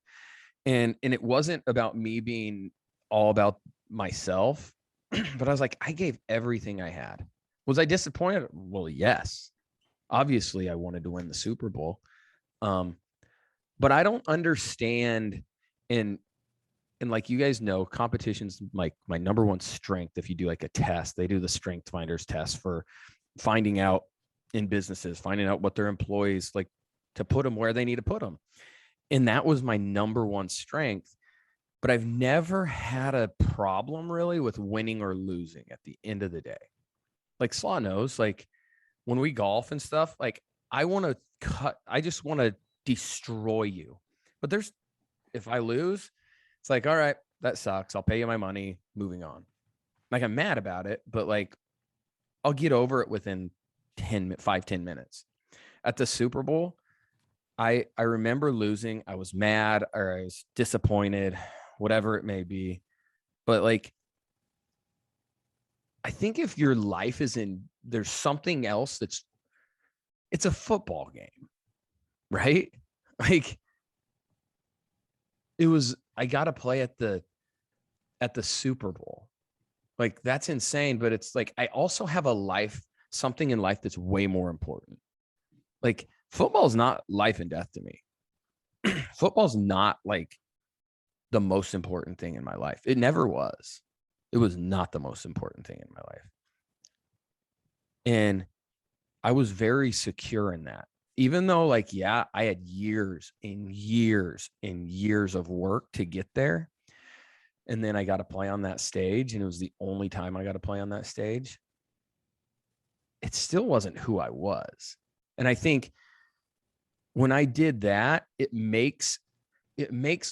And it wasn't about me being all about myself, but I was like, I gave everything I had. Was I disappointed? Well, yes. Obviously, I wanted to win the Super Bowl. But I don't understand. And like you guys know, competition's like my number one strength. If you do like a test, they do the strength finders test for finding out in businesses, finding out what their employees like to put them where they need to put them. And that was my number one strength. But I've never had a problem really with winning or losing at the end of the day. Like Slaw knows, like when we golf and stuff, like I just want to destroy you. But if I lose, it's like, all right, that sucks. I'll pay you my money, moving on. Like I'm mad about it, but like I'll get over it within 10 minutes. At the Super Bowl, I remember losing. I was mad or I was disappointed, whatever it may be. But like, I think if your life there's something else it's a football game, right? Like I got to play at the Super Bowl. Like that's insane. But it's like, I also have something in life that's way more important. Like football is not life and death to me. Football's not like the most important thing in my life. It never was. It was not the most important thing in my life. And I was very secure in that. even though like, yeah, I had years and years and years of work to get there. And then I got to play on that stage, and it was the only time I got to play on that stage. It still wasn't who I was. And I think when I did that, it makes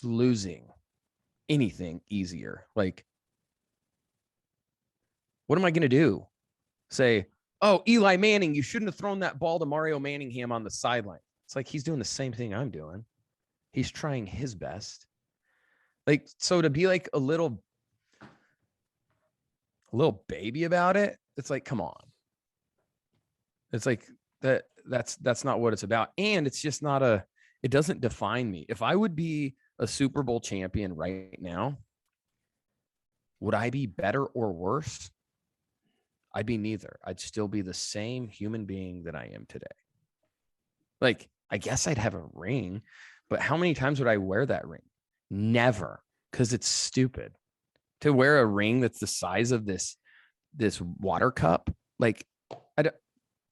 losing anything easier. Like, what am I going to do? Say, oh, Eli Manning, you shouldn't have thrown that ball to Mario Manningham on the sideline. It's like he's doing the same thing I'm doing. He's trying his best. Like, so to be like a little baby about it, it's like, come on. It's like that's not what it's about. And it's just not it doesn't define me. If I would be a Super Bowl champion right now, would I be better or worse? I'd be neither. I'd still be the same human being that I am today. Like, I guess I'd have a ring, but how many times would I wear that ring? Never, because it's stupid to wear a ring that's the size of this water cup. Like,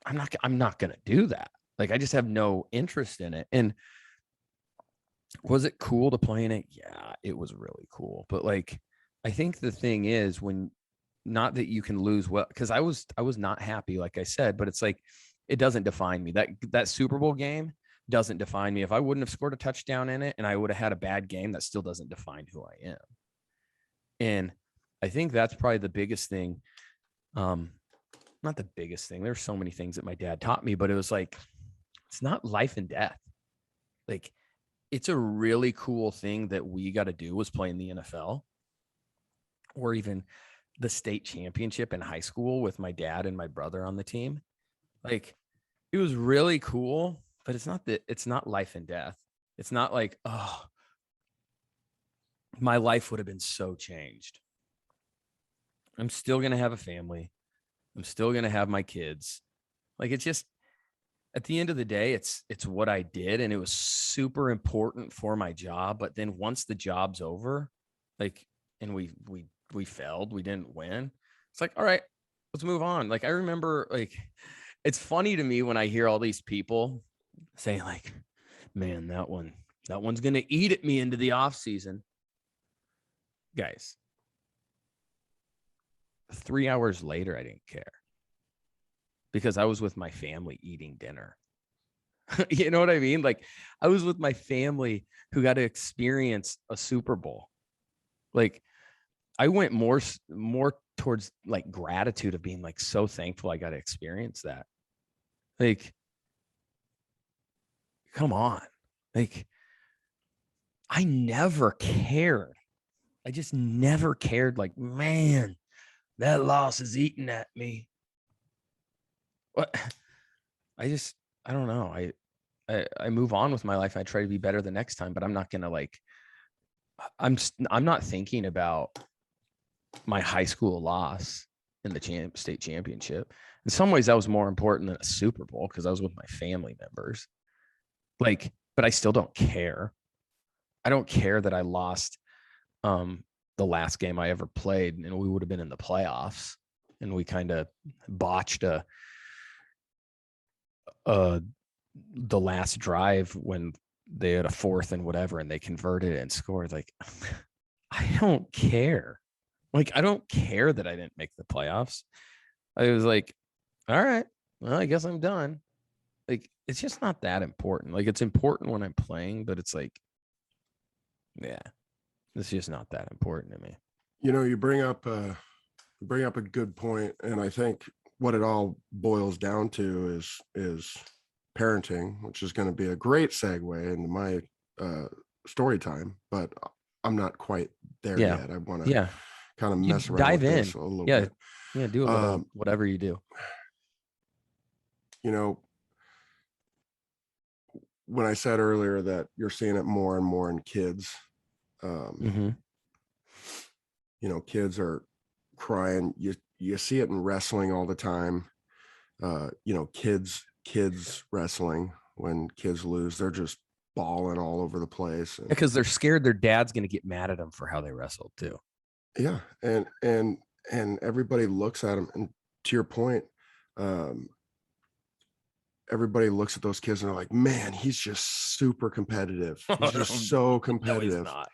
I'm not going to do that. Like, I just have no interest in it. And was it cool to play in it? Yeah, it was really cool. But like, I think the thing is, when, not that you can lose well, because I was not happy, like I said, but it's like, it doesn't define me. That Super Bowl game doesn't define me. If I wouldn't have scored a touchdown in it and I would have had a bad game, that still doesn't define who I am. And I think that's probably the biggest thing. Not the biggest thing. There's so many things that my dad taught me, but it was like, it's not life and death. Like, it's a really cool thing that we got to do was play in the NFL, or even the state championship in high school with my dad and my brother on the team. Like, it was really cool, but it's not life and death. It's not like, oh, my life would have been so changed. I'm still going to have a family. I'm still going to have my kids. Like, it's just, at the end of the day, it's what I did. And it was super important for my job. But then once the job's over, like, and we failed, we didn't win. It's like, all right, let's move on. Like, I remember, like, it's funny to me when I hear all these people saying like, man, that one's going to eat at me into the off season. Guys, 3 hours later, I didn't care, because I was with my family eating dinner. You know what I mean? Like, I was with my family who got to experience a Super Bowl. Like, I went more towards like gratitude of being like so thankful I got to experience that. Like, come on. Like, I never cared. I just never cared. Like, man, that loss is eating at me. What? I don't know. I move on with my life. I try to be better the next time, but I'm not going to like, I'm not thinking about my high school loss in the state championship. In some ways, that was more important than a Super Bowl, because I was with my family members. Like, but I still don't care. I don't care that I lost the last game I ever played, and we would have been in the playoffs, and we kind of botched the last drive when they had a fourth and whatever, and they converted and scored. Like, I don't care. Like, I don't care that I didn't make the playoffs. I was like, all right, well, I guess I'm done. Like, it's just not that important. Like, it's important when I'm playing, but it's like, yeah, it's just not that important to me. You know, you bring up a good point, and I think what it all boils down to is parenting, which is going to be a great segue into my story time, but I'm not quite there yet. I want to kind of mess around dive with in this a little bit. Yeah, do a little, whatever you do. You know, when I said earlier that you're seeing it more and more in kids, you know, kids are crying. You see it in wrestling all the time. You know, kids wrestling, when kids lose, they're just bawling all over the place. Because they're scared their dad's going to get mad at them for how they wrestled too. Yeah. And everybody looks at them. And to your point, everybody looks at those kids and they're like, man, he's just super competitive. He's just so No, he's competitive. not.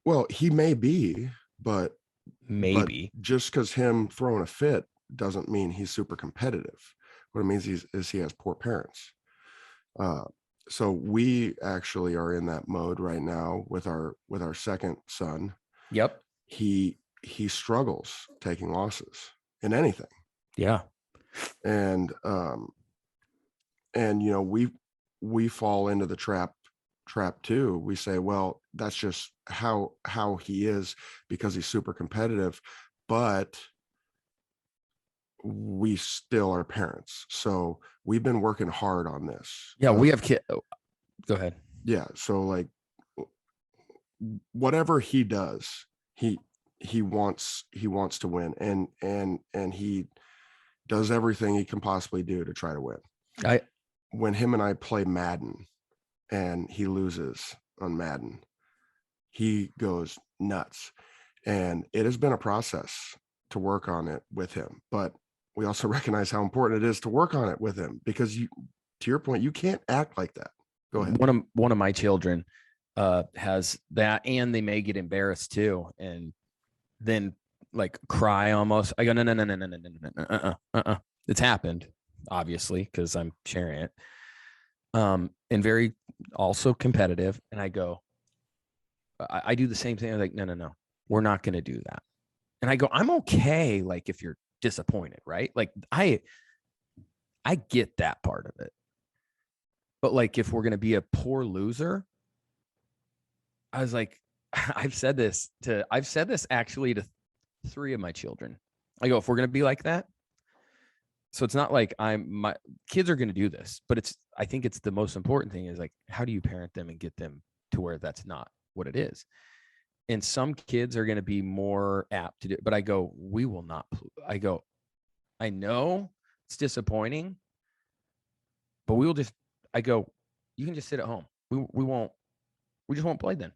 Well, he may be, but Maybe. just because him throwing a fit doesn't mean he's super competitive. What it means is he has poor parents. So we actually are in that mode right now with our second son. Yep. He struggles taking losses in anything. Yeah. And you know, we fall into the trap too. We say, well, that's just how he is because he's super competitive, but we still are parents. So we've been working hard on this. Yeah. We have kids. Oh, go ahead. Yeah. So like whatever he does, he wants to win, and he does everything he can possibly do to try to win. When him and I play Madden and he loses on Madden, he goes nuts. And it has been a process to work on it with him, but we also recognize how important it is to work on it with him, because to your point, you can't act like that. Go ahead. One of my children has that, and they may get embarrassed too, and then like cry almost. I go, no. It's happened, obviously, because I'm sharing it. And very also competitive. And I go, I do the same thing. I'm like, no, we're not going to do that. And I go, I'm okay. Like if you're disappointed, right? Like I get that part of it. But like, if we're going to be a poor loser, I was like, I've said this actually to 3 of my children. I go, if we're going to be like that. So it's not like my kids are going to do this, but I think it's the most important thing is like, how do you parent them and get them to where that's not what it is? And some kids are going to be more apt to do it, but I go, we will not. I go, I know it's disappointing, but we will just, I go, you can just sit at home. We just won't play then.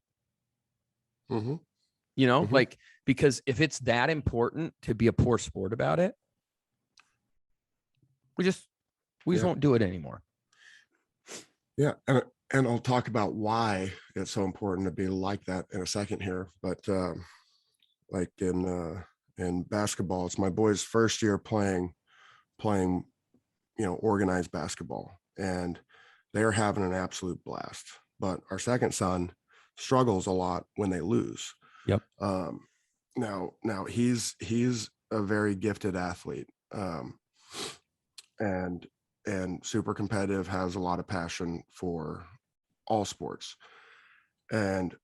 Mm-hmm. You know, like, because if it's that important to be a poor sport about it, we just won't do it anymore. Yeah. And I'll talk about why it's so important to be like that in a second here. But like in basketball, it's my boy's first year playing, you know, organized basketball, and they're having an absolute blast. But our second son struggles a lot when they lose. Yep. Now he's a very gifted athlete. And super competitive, has a lot of passion for all sports. And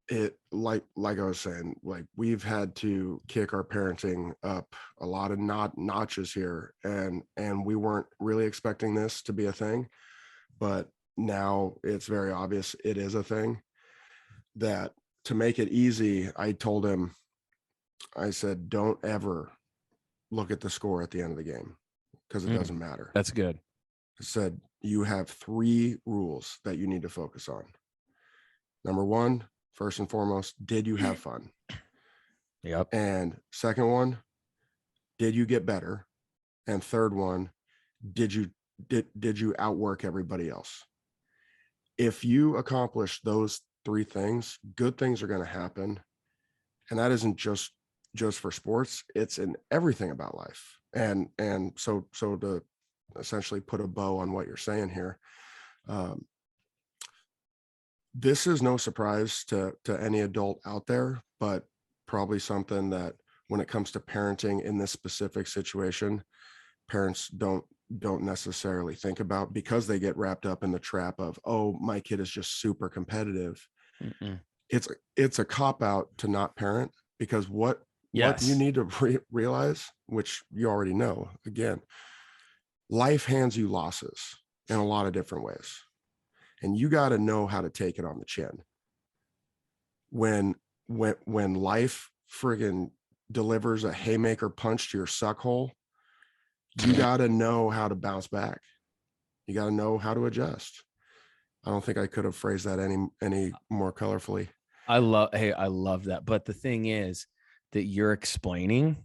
it, like I was saying, like we've had to kick our parenting up a lot of notches here, and we weren't really expecting this to be a thing, but now it's very obvious it is a thing. That to make it easy, I told him, I said, don't ever look at the score at the end of the game, because it doesn't matter. That's good. I said, you have 3 rules that you need to focus on. Number 1, first and foremost, did you have fun? Yep. And second one, did you get better? And third one, did you outwork everybody else? If you accomplish those 3 things, good things are going to happen. And that isn't just for sports, it's in everything about life. And so to essentially put a bow on what you're saying here, this is no surprise to any adult out there, but probably something that when it comes to parenting in this specific situation, parents don't necessarily think about, because they get wrapped up in the trap of, oh, my kid is just super competitive. It's a cop out to not parent, because what you need to realize, which you already know, again, life hands you losses in a lot of different ways, and you got to know how to take it on the chin. When life friggin' delivers a haymaker punch to your suck hole, you got to know how to bounce back. You got to know how to adjust. I don't think I could have phrased that any more colorfully. I love that. But the thing is that you're explaining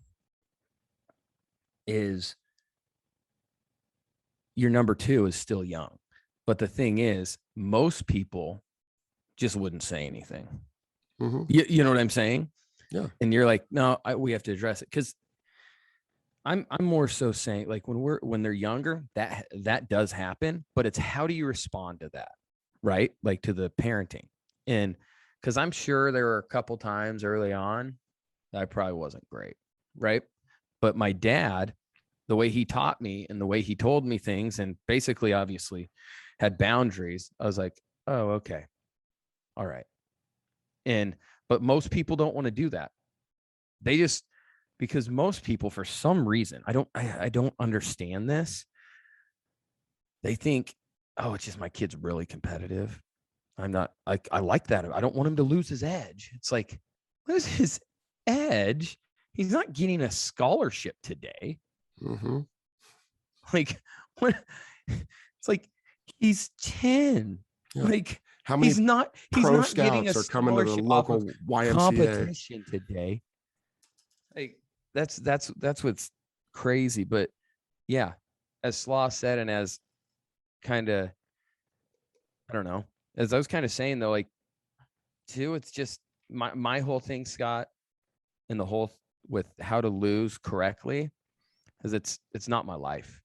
is your number 2 is still young. But the thing is, most people just wouldn't say anything. Mhm. You know what I'm saying? Yeah. And you're like, no, we have to address it. Because I'm more so saying, like, when they're younger, that does happen, but it's how do you respond to that, right? Like to the parenting. And because I'm sure there were a couple times early on that I probably wasn't great, right? But my dad, the way he taught me and the way he told me things, and basically, obviously, had boundaries, I was like, oh, okay, all right. But most people don't want to do that. They just, because most people, for some reason, I don't understand this. They think, oh, it's just my kid's really competitive. I'm not, I like that. I don't want him to lose his edge. It's like, what is his edge? He's not getting a scholarship today. Mm-hmm. Like, what? It's like, he's 10. Yeah. Like, How many he's not getting a scouts are coming to the scholarship off local of YMCA? competition today. Like, that's what's crazy. But yeah, as Slaw said, and as kind of, I don't know, as I was kind of saying though, like, too, it's just my whole thing, Scott, and the whole with how to lose correctly, is it's not my life.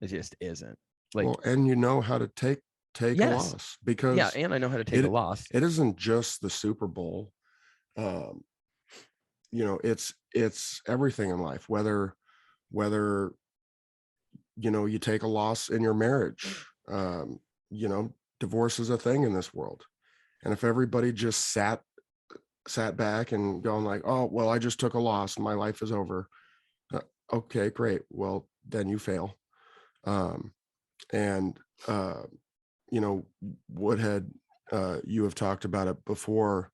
It just isn't. Like, Well, and you know how to take a yes, loss, because yeah, and I know how to take a loss. It isn't just the Super Bowl. You know, it's everything in life, whether you know, you take a loss in your marriage. You know, divorce is a thing in this world. And if everybody just sat back and going like, oh, well, I just took a loss, my life is over. Okay, great. Well, then you fail. And you know, Woodhead, you have talked about it before.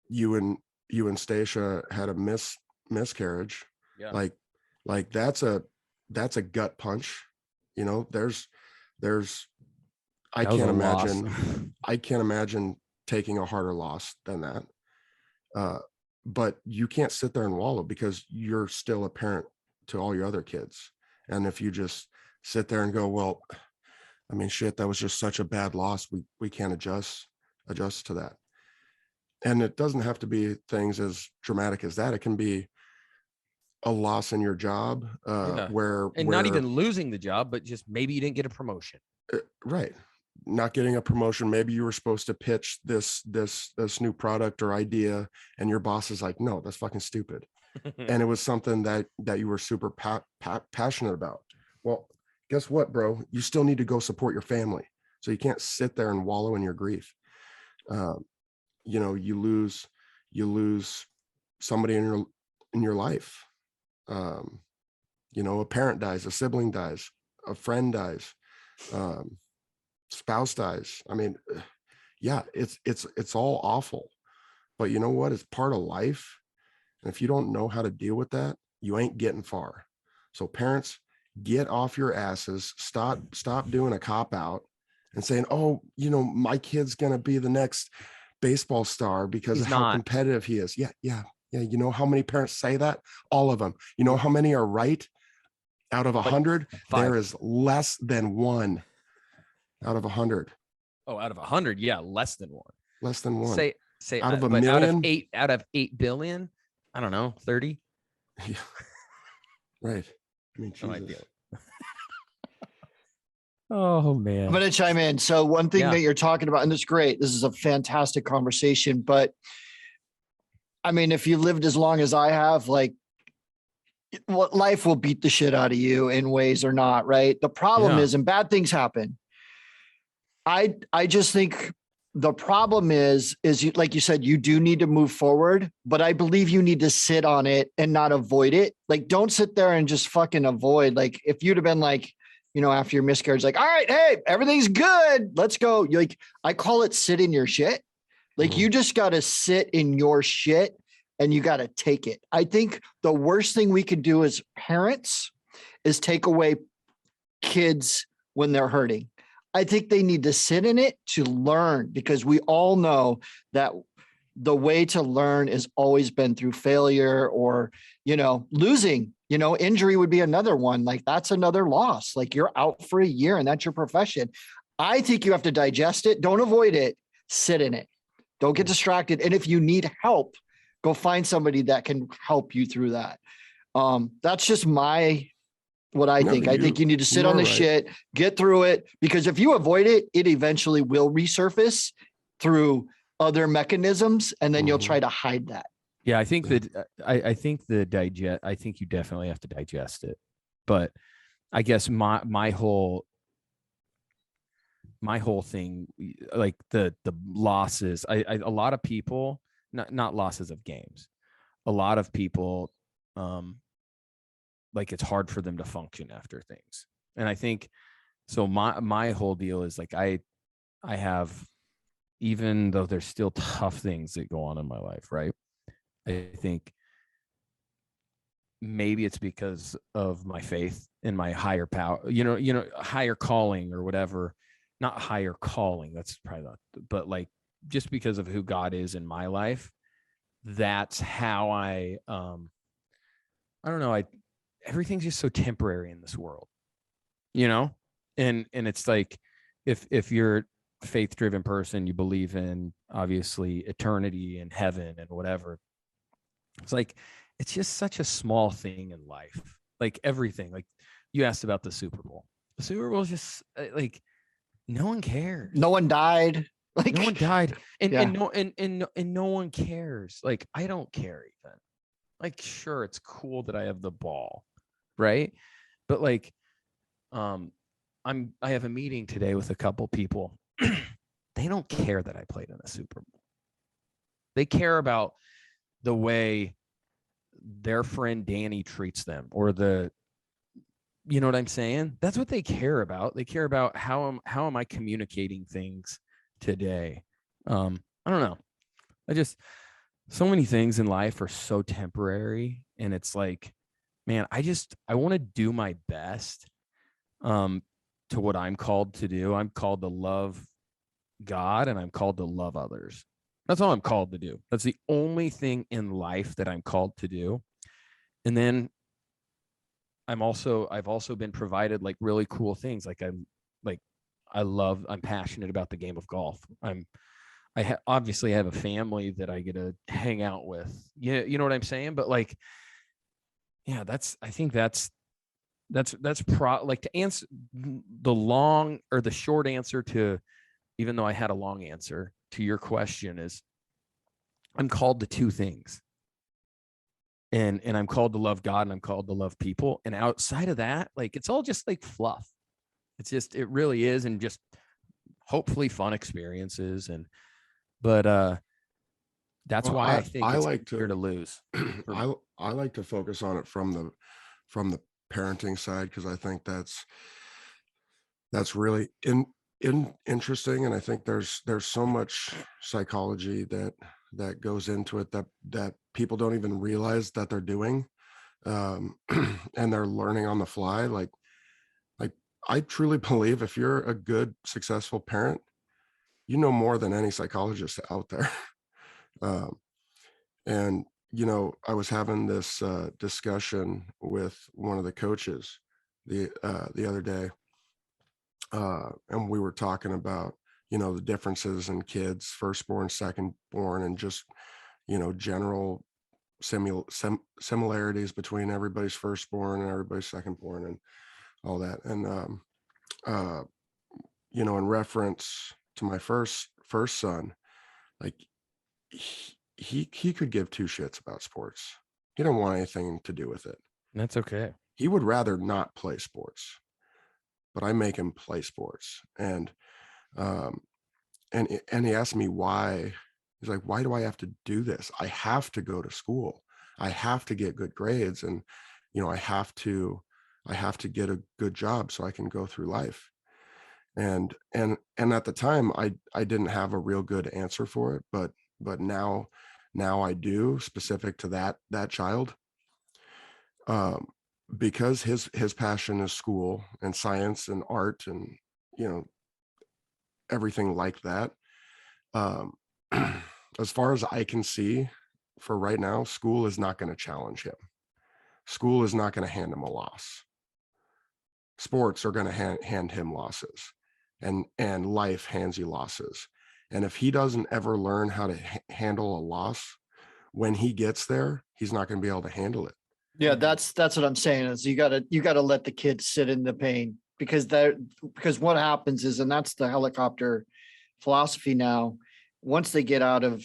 You and Stacia had a miscarriage. Yeah. Like that's a gut punch. You know, there's I That was can't a loss. imagine I can't imagine taking a harder loss than that. But you can't sit there and wallow, because you're still a parent to all your other kids. And if you just sit there and go, well, I mean, shit, that was just such a bad loss, we can't adjust to that. And it doesn't have to be things as dramatic as that. It can be a loss in your job, Yeah. where Not even losing the job, but just maybe you didn't get a promotion. Right. Not getting a promotion. Maybe you were supposed to pitch this new product or idea, and your boss is like, no, that's fucking stupid. And it was something that you were super passionate about. Well, guess what, bro? You still need to go support your family. So you can't sit there and wallow in your grief. You know, you lose somebody in your life. You know, a parent dies, a sibling dies, a friend dies, spouse dies. I mean, yeah, it's all awful, but you know what? It's part of life. And if you don't know how to deal with that, you ain't getting far. So parents, get off your asses. Stop doing a cop out and saying, oh, you know, my kid's going to be the next baseball star because He's of how not. competitive he is. Yeah. You know how many parents say that? All of them. You know how many are right? Out of 100, there is less than 1 out of 100. Oh, out of 100, yeah, less than 1. Less than 1. Say out of a but million, out of 8 billion, I don't know, 30. Yeah. Right. I mean, No Jesus. idea. Oh man. I'm going to chime in. So one thing that you're talking about, and it's great, this is a fantastic conversation, but I mean, if you lived as long as I have, like, what life will beat the shit out of you in ways or not, right? The problem is, and bad things happen. I just think the problem is you, like you said, you do need to move forward, but I believe you need to sit on it and not avoid it. Like, don't sit there and just fucking avoid. Like, if you'd have been like, you know, after your miscarriage, like, all right, hey, everything's good, let's go. You're like, I call it sit in your shit. Like, you just got to sit in your shit and you got to take it. I think the worst thing we could do as parents is take away kids when they're hurting. I think they need to sit in it to learn, because we all know that the way to learn has always been through failure or, losing. Injury would be another one. Like that's another loss. Like you're out for a year and that's your profession. I think you have to digest it. Don't avoid it. Sit in it. Don't get distracted. And if you need help, go find somebody that can help you through that. That's just what I think. I think you need to sit on the shit, get through it, because if you avoid it, it eventually will resurface through other mechanisms, and then you'll try to hide that. Yeah, I think that I think you definitely have to digest it. But I guess my whole thing, like the losses, a lot of people, not losses of games, a lot of people, like it's hard for them to function after things. And I think so. My whole deal is like I have, even though there's still tough things that go on in my life, right? I think maybe it's because of my faith in my higher power, higher calling or whatever. Not higher calling, that's probably not, but like just because of who God is in my life, that's how I don't know, everything's just so temporary in this world, and it's like if you're a faith-driven person, you believe in obviously eternity and heaven and whatever. It's like it's just such a small thing in life. Like everything, like you asked about the Super Bowl. The Super Bowl is just like no one cares. No one died. Like no one died, and yeah. and no one cares. Like I don't care even. Like sure, it's cool that I have the ball, right? But like, I have a meeting today with a couple people. They don't care that I played in a Super Bowl. They care about the way their friend Danny treats them, or you know what I'm saying? That's what they care about. They care about how am I communicating things today. I don't know. So many things in life are so temporary, and it's like, man, I want to do my best to what I'm called to do. I'm called to love God, and I'm called to love others. That's all I'm called to do. That's the only thing in life that I'm called to do. And then I've also been provided like really cool things. I'm passionate about the game of golf. Obviously I have a family that I get to hang out with. Yeah, you know what I'm saying? But like, yeah, I think that's like to answer the long or the short answer to, even though I had a long answer to your question, is I'm called to two things. And I'm called to love God, and I'm called to love people. And outside of that, like it's all just like fluff. It really is. And just hopefully fun experiences. But that's why I think it's like easier to lose. I like to focus on it from the parenting side, because I think that's really interesting. And I think there's so much psychology that goes into it that people don't even realize that they're doing, and they're learning on the fly. Like I truly believe if you're a good, successful parent, you know more than any psychologist out there. And I was having this discussion with one of the coaches the other day, and we were talking about the differences in kids, firstborn, secondborn, and just general similarities between everybody's firstborn and everybody's secondborn and all that. And in reference to my first son, like he could give two shits about sports. He didn't want anything to do with it. That's okay. He would rather not play sports, but I make him play sports. And he asked me why. He's like, why do I have to do this? I have to go to school. I have to get good grades, and I have to get a good job so I can go through life. And at the time I didn't have a real good answer for it, but now I do, specific to that child, because his passion is school and science and art and everything like that. as far as I can see for right now, school is not going to challenge him. School is not going to hand him a loss. Sports are going to hand him losses, and life hands you losses. And if he doesn't ever learn how to handle a loss, when he gets there, he's not going to be able to handle it. Yeah, that's what I'm saying is you gotta let the kids sit in the pain because what happens is, and that's the helicopter philosophy now, once they get out of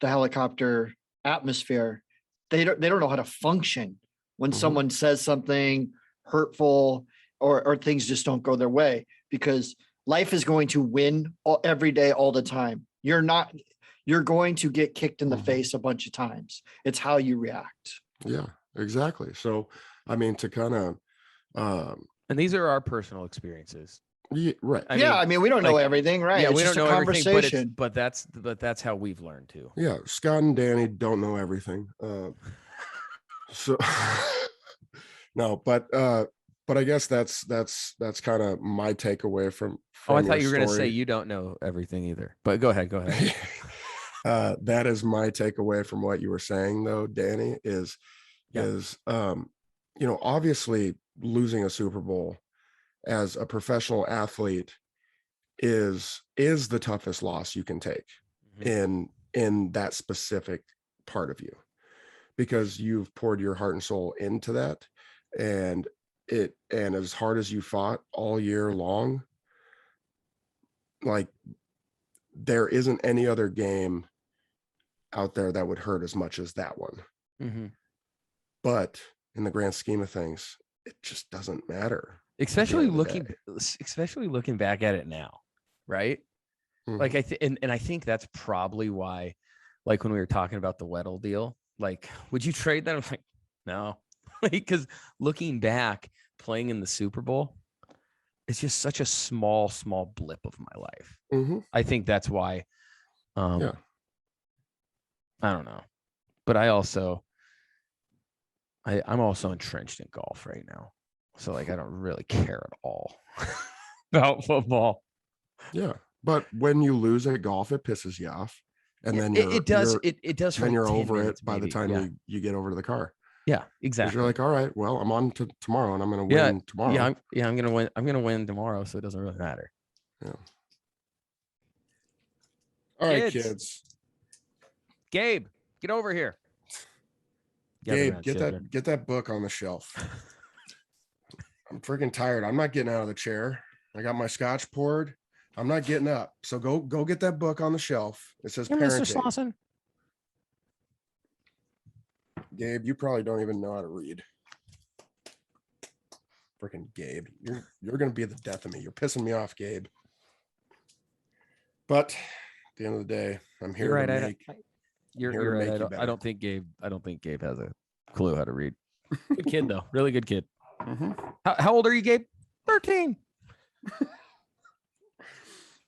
the helicopter atmosphere, they don't know how to function when someone says something hurtful or things just don't go their way, because life is going to win every day, all the time. You're going to get kicked in the face a bunch of times. It's how you react. Yeah, exactly. So, I mean, to kind of, and these are our personal experiences. yeah, right. I mean, we don't know everything, right? Yeah, it's we just don't know a everything, conversation. but that's how we've learned to. Yeah, Scott and Danny don't know everything. So no, but I guess that's kind of my takeaway from I thought you were going to say you don't know everything either. But go ahead. That is my takeaway from what you were saying, though, Danny, is obviously losing a Super Bowl as a professional athlete is the toughest loss you can take in that specific part of you, because you've poured your heart and soul into that, and as hard as you fought all year long, like, there isn't any other game out there that would hurt as much as that one. But in the grand scheme of things, it just doesn't matter. Especially looking back at it now, right? Like and I think that's probably why, like when we were talking about the Weddle deal, like, would you trade that? I was like, no, because looking back, playing in the Super Bowl, it's just such a small blip of my life. I think that's why. I don't know, but I'm also entrenched in golf right now. So, like, I don't really care at all about football. Yeah. But when you lose at golf, it pisses you off. And then it does. Then you're over it by maybe. the time you get over to the car. Yeah, exactly. You're like, all right, well, I'm on to tomorrow and I'm going to win tomorrow. I'm going to win. I'm going to win tomorrow. So it doesn't really matter. Yeah. All right, kids. Gabe, get over here. Gabe, get that book on the shelf. I'm freaking tired. I'm not getting out of the chair. I got my scotch poured. I'm not getting up. So go get that book on the shelf. It says parenting. Mr. Slauson. Gabe, you probably don't even know how to read. Freaking Gabe. You're going to be the death of me. You're pissing me off, Gabe. But at the end of the day, I'm here to make You're right. I don't think Gabe has a clue how to read. Good kid though. Really good kid. How old are you, Gabe? 13.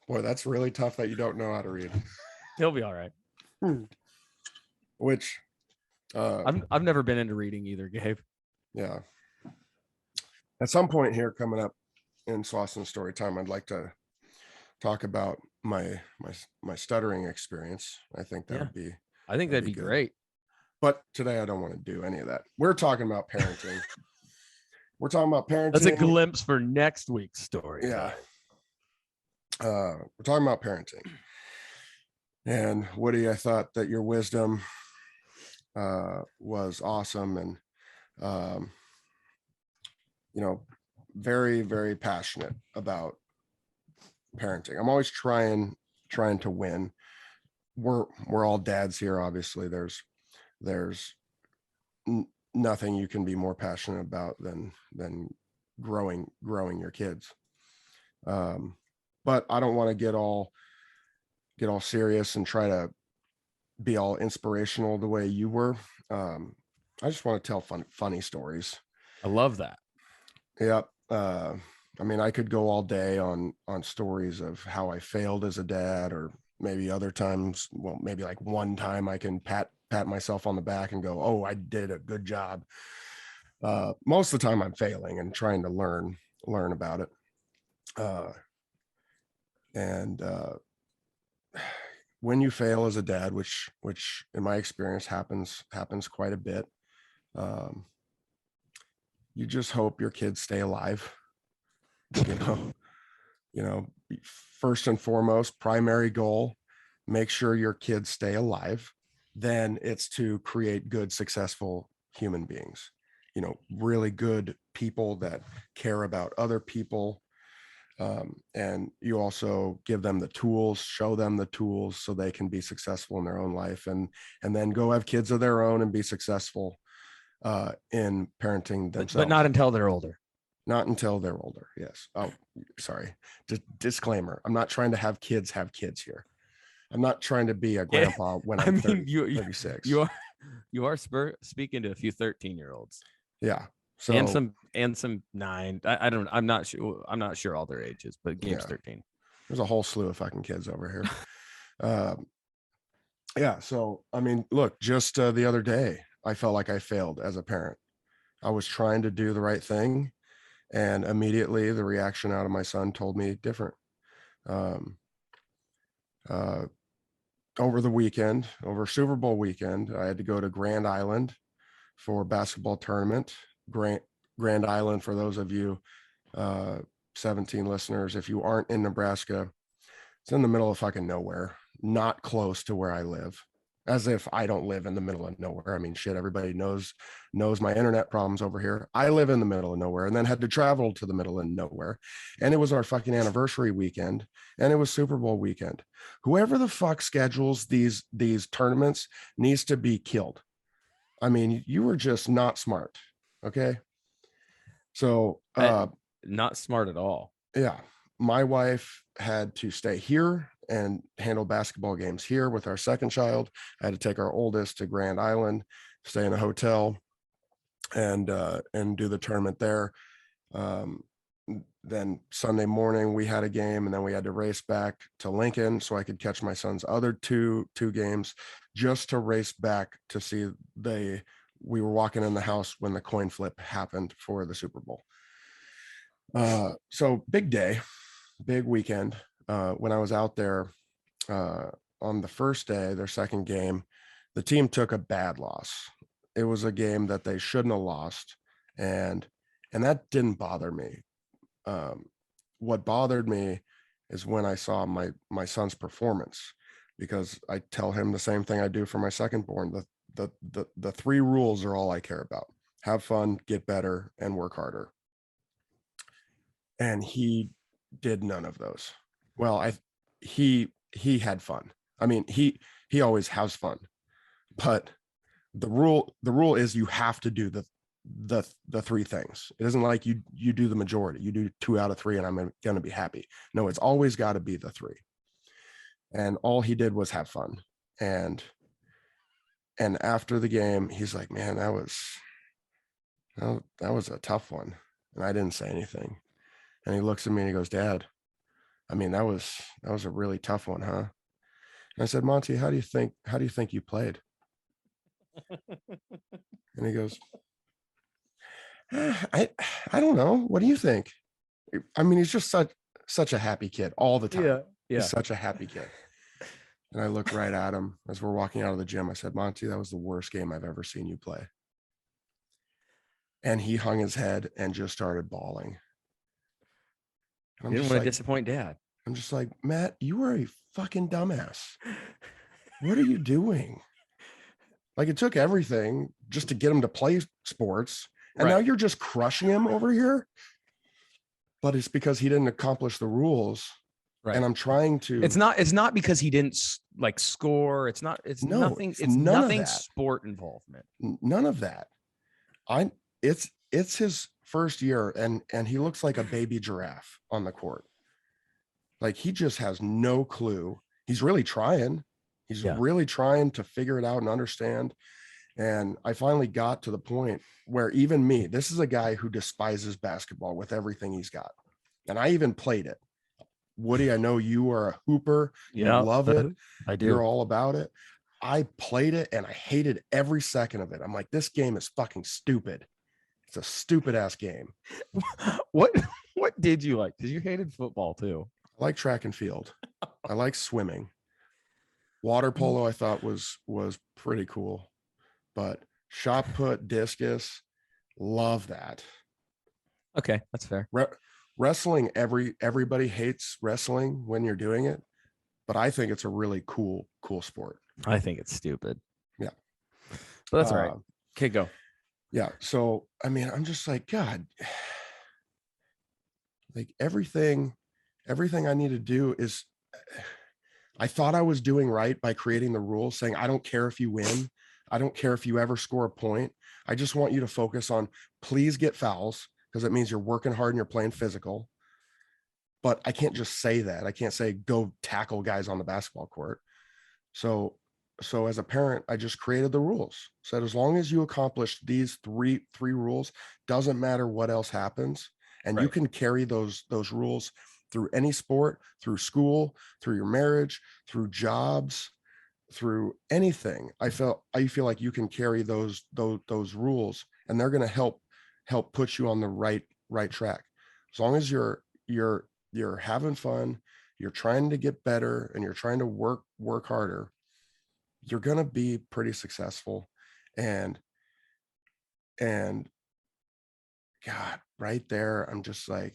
Boy, that's really tough that you don't know how to read. He'll be all right. Which I've never been into reading either, Gabe. Yeah. At some point here coming up in Slauson Story Time, I'd like to talk about my stuttering experience. I think that'd be good. Great. But today I don't want to do any of that. We're talking about parenting. We're talking about parenting. That's a glimpse for next week's story. Yeah. We're talking about parenting. And Woody, I thought that your wisdom was awesome, and very, very passionate about parenting. I'm always trying to win. We're all dads here. Obviously, there's nothing you can be more passionate about than growing your kids. But I don't want to get all serious and try to be all inspirational the way you were. I just want to tell funny stories. I love that. Yep. I mean, I could go all day on stories of how I failed as a dad, or maybe other times, well, maybe like one time I can pat myself on the back and go, oh, I did a good job. Most of the time I'm failing and trying to learn about it. And when you fail as a dad, which in my experience happens quite a bit, you just hope your kids stay alive. You know, first and foremost, primary goal, make sure your kids stay alive. Then it's to create good, successful human beings, really good people that care about other people. And you also give them the tools, show them the tools so they can be successful in their own life, and then go have kids of their own and be successful in parenting themselves. But not until they're older. Not until they're older. Yes. Oh, sorry. Disclaimer. I'm not trying to have kids here. I'm not trying to be a grandpa when I'm 36. You are speaking to a few 13-year-olds. Yeah. So and some 9. I'm not sure all their ages, but Gabe's 13. There's a whole slew of fucking kids over here. Yeah. So I mean, look, just the other day, I felt like I failed as a parent. I was trying to do the right thing, and immediately the reaction out of my son told me different. Over the weekend, over Super Bowl weekend, I had to go to Grand Island for a basketball tournament. Grand Island, for those of you 17 listeners, if you aren't in Nebraska, it's in the middle of fucking nowhere, not close to where I live. As if I don't live in the middle of nowhere. I mean, shit, everybody knows my internet problems over here. I live in the middle of nowhere, and then had to travel to the middle of nowhere. And it was our fucking anniversary weekend, and it was Super Bowl weekend. Whoever the fuck schedules these tournaments needs to be killed. I mean, you were just not smart. Okay. So not smart at all. Yeah. My wife had to stay here and handle basketball games here with our second child. I had to take our oldest to Grand Island, stay in a hotel, and do the tournament there. Then Sunday morning we had a game, and then we had to race back to Lincoln so I could catch my son's other two games, just to race back to see we were walking in the house when the coin flip happened for the Super Bowl. So big day, big weekend. When I was out there on the first day, their second game, the team took a bad loss. It was a game that they shouldn't have lost, and that didn't bother me. What bothered me is when I saw my son's performance, because I tell him the same thing I do for my second born. The 3 rules are all I care about: have fun, get better, and work harder. And he did none of those. Well, he had fun. I mean, he always has fun, but the rule is you have to do the 3 things. It isn't like you do the majority. You do 2 out of 3 and I'm going to be happy. No, it's always got to be the 3. And all he did was have fun. And after the game, he's like, man, that was a tough one. And I didn't say anything. And he looks at me and he goes, Dad, I mean, that was a really tough one, huh? And I said, Monty, how do you think you played? And he goes, I don't know. What do you think? I mean, he's just such a happy kid all the time. Yeah. He's such a happy kid. And I looked right at him as we're walking out of the gym. I said, Monty, that was the worst game I've ever seen you play. And he hung his head and just started bawling. You didn't want to disappoint Dad. I'm just like, Matt, you are a fucking dumbass. What are you doing? Like, it took everything just to get him to play sports. And now you're just crushing him over here. But it's because he didn't accomplish the rules. Right. And I'm trying to. It's not because he didn't score. It's nothing sport involvement. None of that. It's his first year, and he looks like a baby giraffe on the court. Like, he just has no clue. He's really trying. He's really trying to figure it out and understand. And I finally got to the point where even me, this is a guy who despises basketball with everything he's got. And I even played it. Woody, I know you are a hooper. You love it. I do. You're all about it. I played it and I hated every second of it. I'm like, this game is fucking stupid. It's a stupid ass game. What did you like? Because you hated football too. I like track and field. I like swimming. Water polo I thought was pretty cool, but shot put, discus, love that. Okay, that's fair. Wrestling, everybody hates wrestling when you're doing it, but I think it's a really cool sport. I think it's stupid. Yeah. But that's all right. Okay, go. Yeah. So, I mean, I'm just like, God, like everything I need to do is, I thought I was doing right by creating the rules saying, I don't care if you win. I don't care if you ever score a point. I just want you to focus on, please get fouls, because it means you're working hard and you're playing physical. But I can't just say that. I can't say go tackle guys on the basketball court. So as a parent, I just created the rules. Said as long as you accomplish these three rules, doesn't matter what else happens, and you can carry those rules through any sport, through school, through your marriage, through jobs, through anything. I feel like you can carry those rules, and they're going to help put you on the right track. As long as you're having fun, you're trying to get better, and you're trying to work harder, you're going to be pretty successful. And God, right there, I'm just like,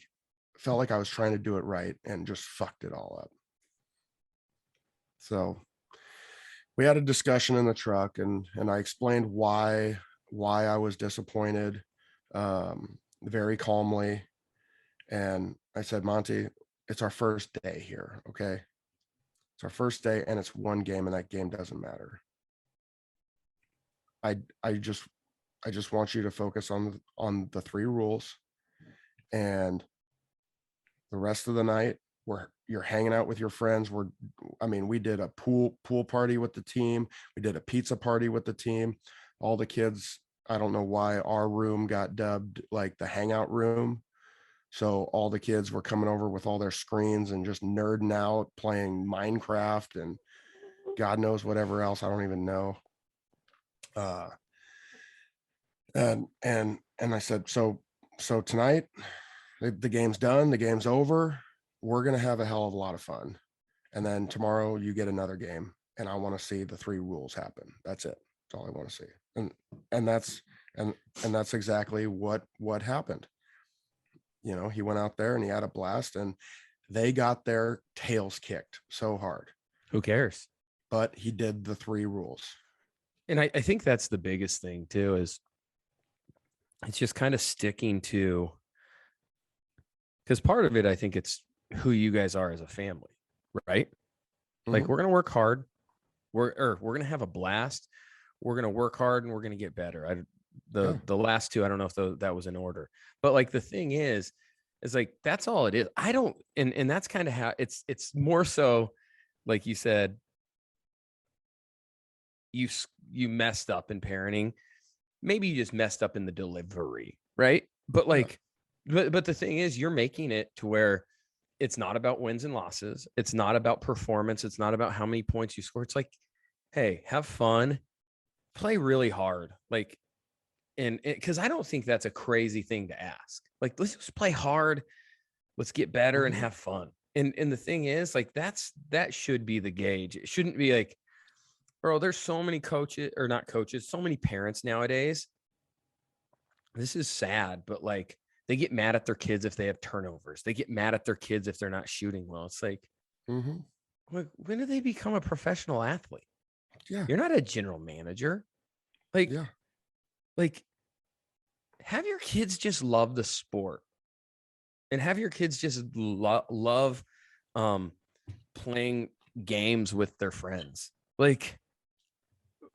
felt like I was trying to do it right and just fucked it all up. So we had a discussion in the truck, and I explained why I was disappointed, very calmly. And I said, Monty, it's our first day here. Okay. It's our first day, and it's one game, and that game doesn't matter. I just want you to focus on the three rules, and the rest of the night you're hanging out with your friends. We did a pool party with the team. We did a pizza party with the team. All the kids, I don't know why our room got dubbed like the hangout room. So all the kids were coming over with all their screens and just nerding out, playing Minecraft and God knows whatever else. I don't even know. And I said, so tonight the game's done. The game's over. We're going to have a hell of a lot of fun. And then tomorrow you get another game, and I want to see the three rules happen. That's it. That's all I want to see. And that's exactly what happened. You know, he went out there and he had a blast, and they got their tails kicked so hard. Who cares? But he did the three rules. And I think that's the biggest thing too, is it's just kind of sticking to, because part of it, I think it's who you guys are as a family, right? Like, we're going to work hard. We're going to have a blast. We're going to work hard, and we're going to get better. The last two, I don't know if that was in order, but like, the thing is like, that's all it is. I don't, and that's kind of how it's more so, like you said, you messed up in parenting. Maybe you just messed up in the delivery, right? But like, but the thing is, you're making it to where it's not about wins and losses. It's not about performance. It's not about how many points you score. It's like, hey, have fun, play really hard. Like, and because I don't think that's a crazy thing to ask. Like, let's just play hard. Let's get better and have fun. And the thing is, like, that should be the gauge. It shouldn't be like, bro, there's so many coaches, or not coaches, so many parents nowadays. This is sad, but like, they get mad at their kids if they have turnovers. They get mad at their kids if they're not shooting well. It's like, when do they become a professional athlete? Yeah. You're not a general manager. Like, have your kids just love the sport, and have your kids just love playing games with their friends. Like,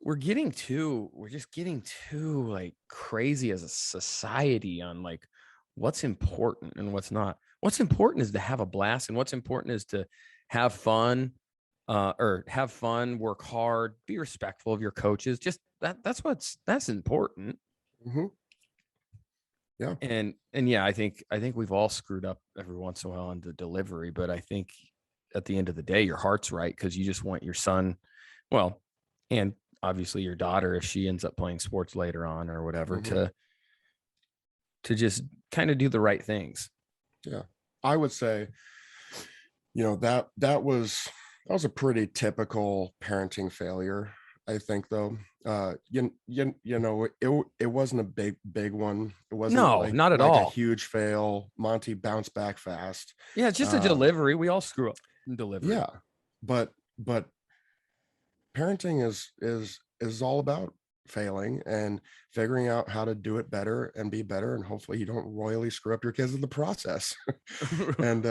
we're just getting too like crazy as a society on like what's important and what's not. What's important is to have a blast, and what's important is to have fun, work hard, be respectful of your coaches. Just that's important. Yeah. And yeah, I think we've all screwed up every once in a while on the delivery, but I think at the end of the day, your heart's right, because you just want your son, well, and obviously your daughter, if she ends up playing sports later on or whatever, to just kind of do the right things. Yeah. I would say, you know, that was That was a pretty typical parenting failure, I think, though. It wasn't a big one. It wasn't No, not at like a all. huge fail. Monty bounced back fast. Yeah, it's just a delivery. We all screw up in delivery. Yeah, but parenting is all about failing and figuring out how to do it better and be better, and hopefully you don't royally screw up your kids in the process. and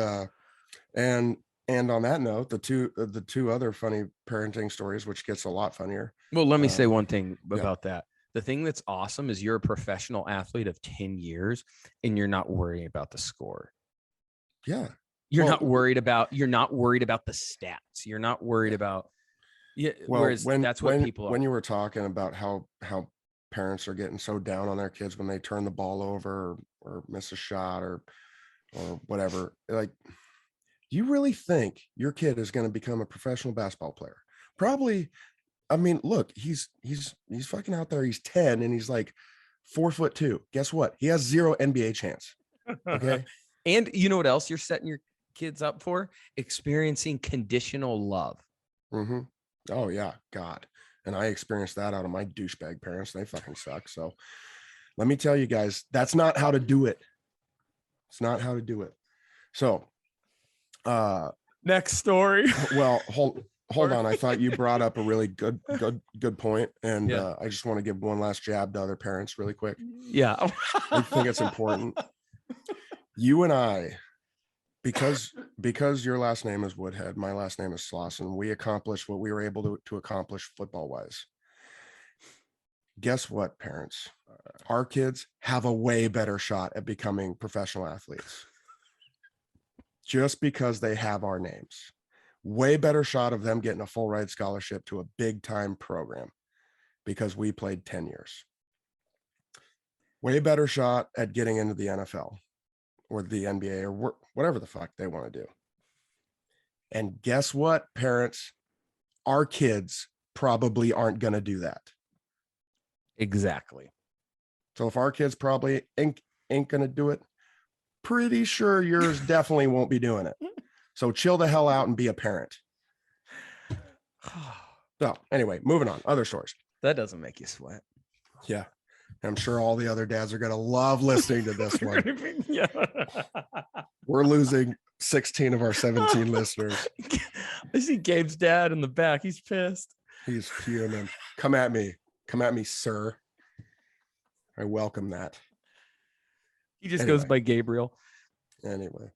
on that note, the two other funny parenting stories, which gets a lot funnier. Well, let me say one thing yeah. about that. The thing that's awesome is you're a professional athlete of 10 years and you're not worrying about the score. Yeah. You're not worried about the stats. You're not worried about whereas that's what people are. When you were talking about how parents are getting so down on their kids when they turn the ball over or miss a shot or whatever, like, do you really think your kid is going to become a professional basketball player? Probably. I mean, look, he's fucking out there. He's 10 and he's like 4'2". Guess what? He has 0 NBA chance. Okay. And you know what else you're setting your kids up for? Experiencing conditional love. Mm-hmm. Oh yeah, God. And I experienced that out of my douchebag parents. They fucking suck. So let me tell you guys, that's not how to do it. It's not how to do it. So next story. Well, hold on. I thought you brought up a really good point. And I just want to give one last jab to other parents really quick. Yeah. I think it's important. You and I, because your last name is Woodhead, my last name is Slauson, we accomplished what we were able to accomplish football wise. Guess what, parents? Our kids have a way better shot at becoming professional athletes just because they have our names. Way better shot of them getting a full ride scholarship to a big time program because we played 10 years. Way better shot at getting into the NFL or the NBA or whatever the fuck they want to do. And guess what, parents? Our kids probably aren't going to do that. Exactly. So if our kids probably ain't going to do it, pretty sure yours definitely won't be doing it. So chill the hell out and be a parent. So anyway, moving on. Other stories. That doesn't make you sweat. Yeah. I'm sure all the other dads are going to love listening to this one. Yeah. We're losing 16 of our 17 listeners. I see Gabe's dad in the back. He's pissed. He's fuming. Come at me. Come at me, sir. I welcome that. He just goes by Gabriel. Anyway.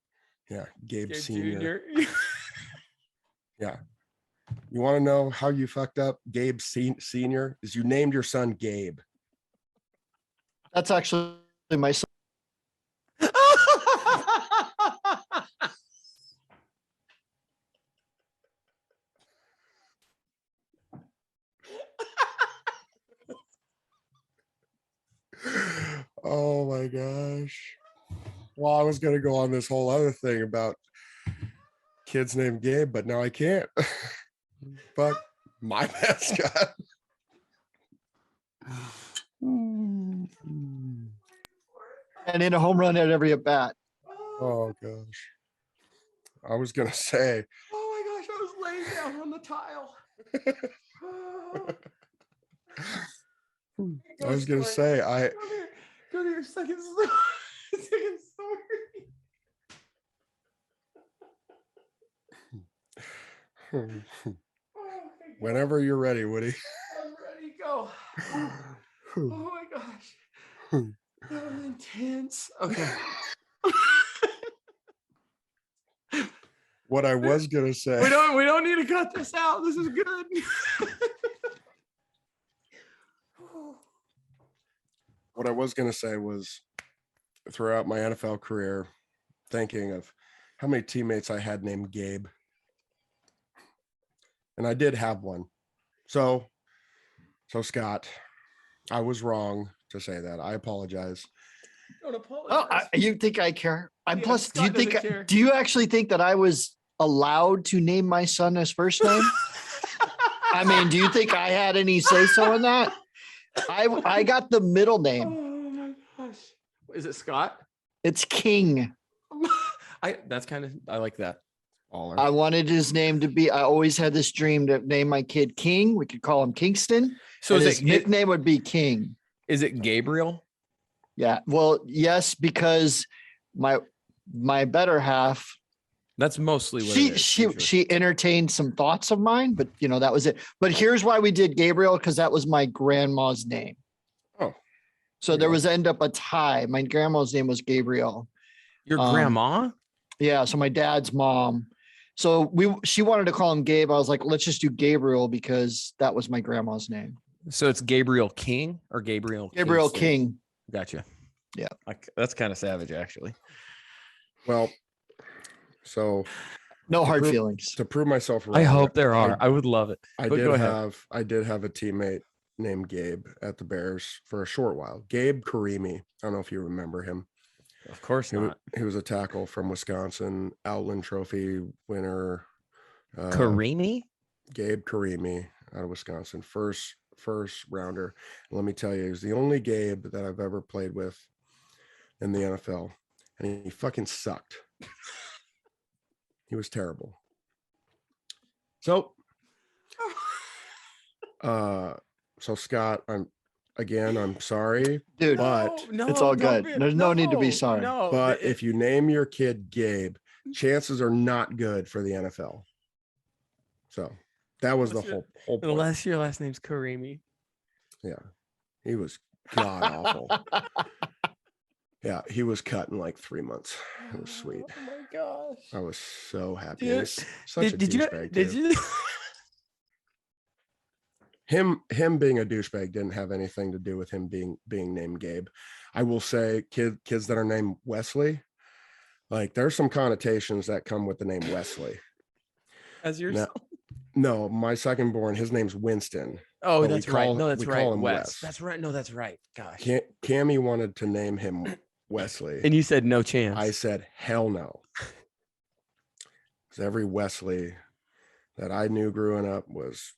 Yeah. Gabe Senior. Yeah. You want to know how you fucked up Gabe Senior? Is you named your son Gabe. That's actually my son. Oh my gosh. Well, I was going to go on this whole other thing about kids named Gabe, but now I can't. Fuck my mascot. And in a home run at every at bat. Oh gosh. I was going to say. Oh my gosh, I was laying down on the tile. I was going to say, Go to your second story. Whenever you're ready, Woody. I'm ready. Go. Oh my gosh. That was intense. Okay. What I was gonna say. We don't need to cut this out. This is good. What I was gonna say was, throughout my NFL career, thinking of how many teammates I had named Gabe. And I did have one. So Scott, I was wrong to say that. I apologize. Don't apologize. Oh, you think I care? I'm Yeah, plus. Scott doesn't care. Do you actually think that I was allowed to name my son his first name? I mean, do you think I had any say so in that? I got the middle name. Oh my gosh. Is it Scott? It's King. I like that. Baller. I wanted his name to be. I always had this dream to name my kid King. We could call him Kingston. So And is his it nickname would be King. is it Gabriel? Yeah. Well, yes, because my better half, That's mostly what it she is, she usually. she entertained some thoughts of mine, but that was it. But here's why we did Gabriel, because that was my grandma's name. Oh, So there was end up a tie. My grandma's name was Gabriel. Your grandma? Yeah. So my dad's mom. So she wanted to call him Gabe. I was like, let's just do Gabriel because that was my grandma's name. So it's Gabriel King or Gabriel Kingston? King. Gotcha. Yeah. That's kind of savage, actually. well, so No hard feelings. to prove myself wrong. I hope there are. I would love it. I But did go ahead. I did have a teammate named Gabe at the Bears for a short while. Gabe Karimi. I don't know if you remember him. Of course not. He was a tackle from Wisconsin, Outland Trophy winner. Karimi? Gabe Karimi out of Wisconsin, first rounder. And let me tell you, he was the only Gabe that I've ever played with in the NFL, and he fucking sucked. He was terrible. So, so Scott, I'm sorry, Dude, but it's all good. There's no need to be sorry. No, but if you name your kid Gabe, chances are not good for the NFL. So that was the whole point. Unless your last name's Karimi. Yeah, he was god awful. Yeah, he was cut in like 3 months. It was sweet. Oh my gosh! I was so happy. Dude, He's such a douchebag. Did you? Him being a douchebag didn't have anything to do with him being named Gabe. I will say, kids that are named Wesley, like there's some connotations that come with the name Wesley. As yourself? No, my second born, his name's Winston. Oh, that's right. No, that's right. Call him Wes. That's right. No, that's right. Gosh. Cammy wanted to name him Wesley. And you said no chance. I said, hell no. Because every Wesley that I knew growing up was,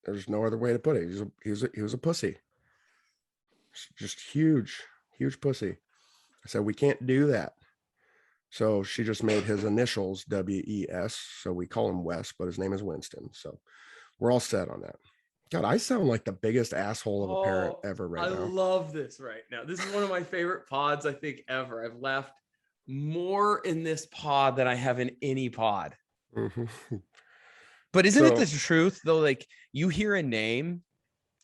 there's no other way to put it. He was a pussy. Just huge pussy. I said, we can't do that. So she just made his initials WES. So we call him Wes, but his name is Winston. So we're all set on that. God, I sound like the biggest asshole of a parent ever right now. I love this right now. This is one of my favorite pods, I think, ever. I've laughed more in this pod than I have in any pod. Mm-hmm. But isn't it the truth, though? Like, you hear a name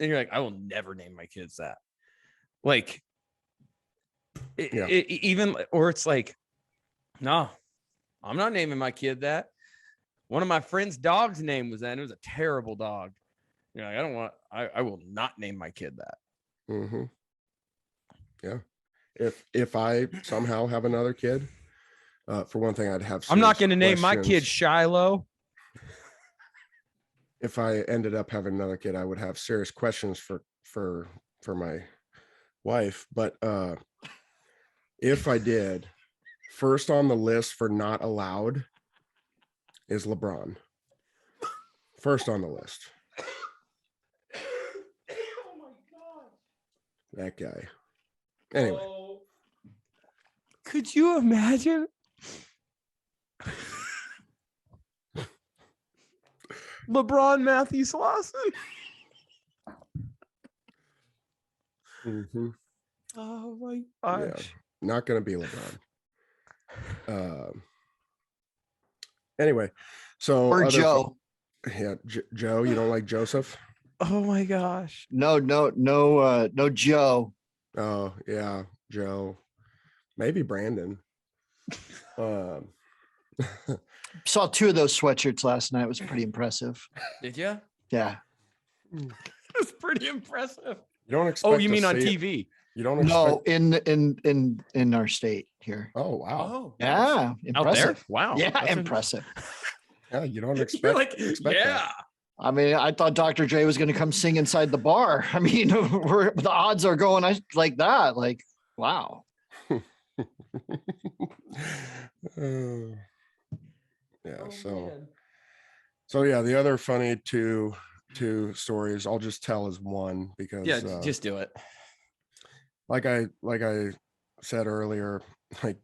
and you're like, I will never name my kids that. Like, even, or it's like, no, I'm not naming my kid that. One of my friend's dog's name was that, and it was a terrible dog. You're like, I will not name my kid that. Mm-hmm. Yeah. If I somehow have another kid, for one thing, I'd have. I'm not going to name my kid Shiloh. If I ended up having another kid, I would have serious questions for my wife. But if I did, first on the list for not allowed is LeBron. First on the list. Oh my God. That guy. Anyway. Could you imagine? LeBron Matthew Slauson. Mm-hmm. Oh my gosh. Yeah, not going to be LeBron. Anyway, so or Joe. Joe. You don't like Joseph? Oh my gosh. No, Joe. Oh yeah, Joe. Maybe Brandon. Saw 2 of those sweatshirts last night. It was pretty impressive. Did you? Yeah. It was pretty impressive. You don't expect. Oh, you mean on TV? You don't expect. No, in our state here. Oh wow. Oh Yeah, impressive. out there? Wow. Yeah, That's impressive. Yeah, you don't expect. You're like, expect yeah. that. I mean, I thought Dr. Dre was going to come sing inside the bar. I mean, the odds are going like that. Like, wow. Yeah. Oh, So yeah, the other funny two stories I'll just tell is one because just do it. like I said earlier, like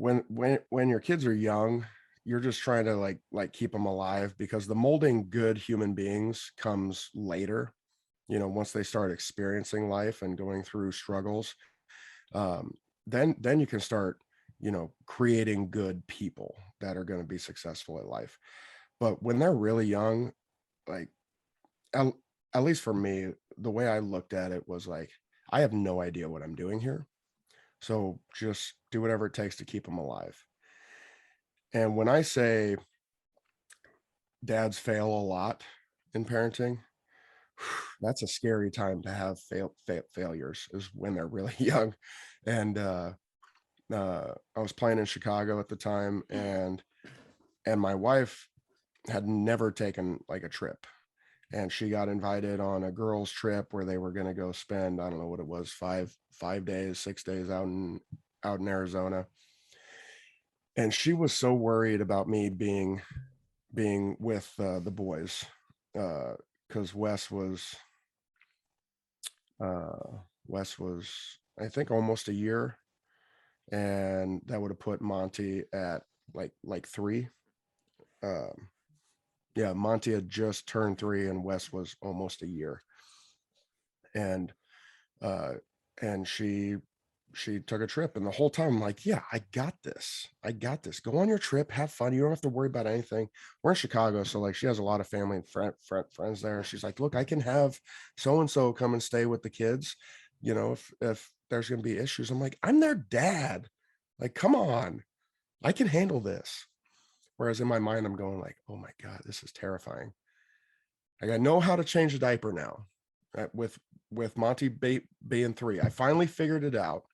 when your kids are young, you're just trying to like keep them alive, because the molding good human beings comes later, once they start experiencing life and going through struggles. um, then you can start, creating good people that are going to be successful at life. But when they're really young, like at, at least for me, the way I looked at it was like, I have no idea what I'm doing here, so just do whatever it takes to keep them alive. And when I say dads fail a lot in parenting, that's a scary time to have failures, is when they're really young. And I was playing in Chicago at the time, and my wife had never taken like a trip, and she got invited on a girls trip where they were going to go spend, I don't know what it was, 5 days, 6 days out in Arizona. And she was so worried about me being with the boys, because Wes was, I think, almost a year, and that would have put Monty at like 3. Um, yeah, Monty had just turned 3, and Wes was almost a year. And uh, and she took a trip, and the whole time I'm like, yeah, I got this. Go on your trip, have fun. You don't have to worry about anything. We're in Chicago, so like she has a lot of family and friends there. And she's like, look, I can have so and so come and stay with the kids, if there's gonna be issues. I'm like, I'm their dad. Like, come on, I can handle this. Whereas in my mind, I'm going like, oh my God, this is terrifying. Like, I know how to change a diaper now. With Monty being 3, I finally figured it out.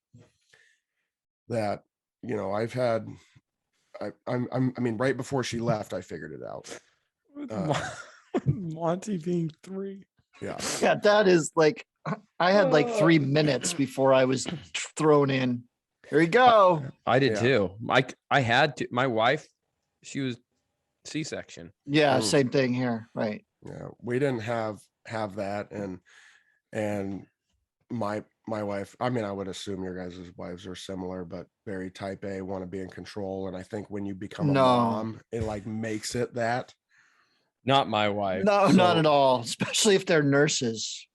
That, I've had, I mean, right before she left, I figured it out. Monty being 3. Yeah. Yeah, that is like, I had like 3 minutes before I was thrown in. There you go. I did Yeah. too. I had to. My wife, she was C-section. Yeah, Mm. same thing here. Right. Yeah, we didn't have that. And my wife, I mean, I would assume your guys' wives are similar, but very type A, want to be in control. And I think when you become a mom, it like makes it that. Not my wife. No, not at all. Especially if they're nurses.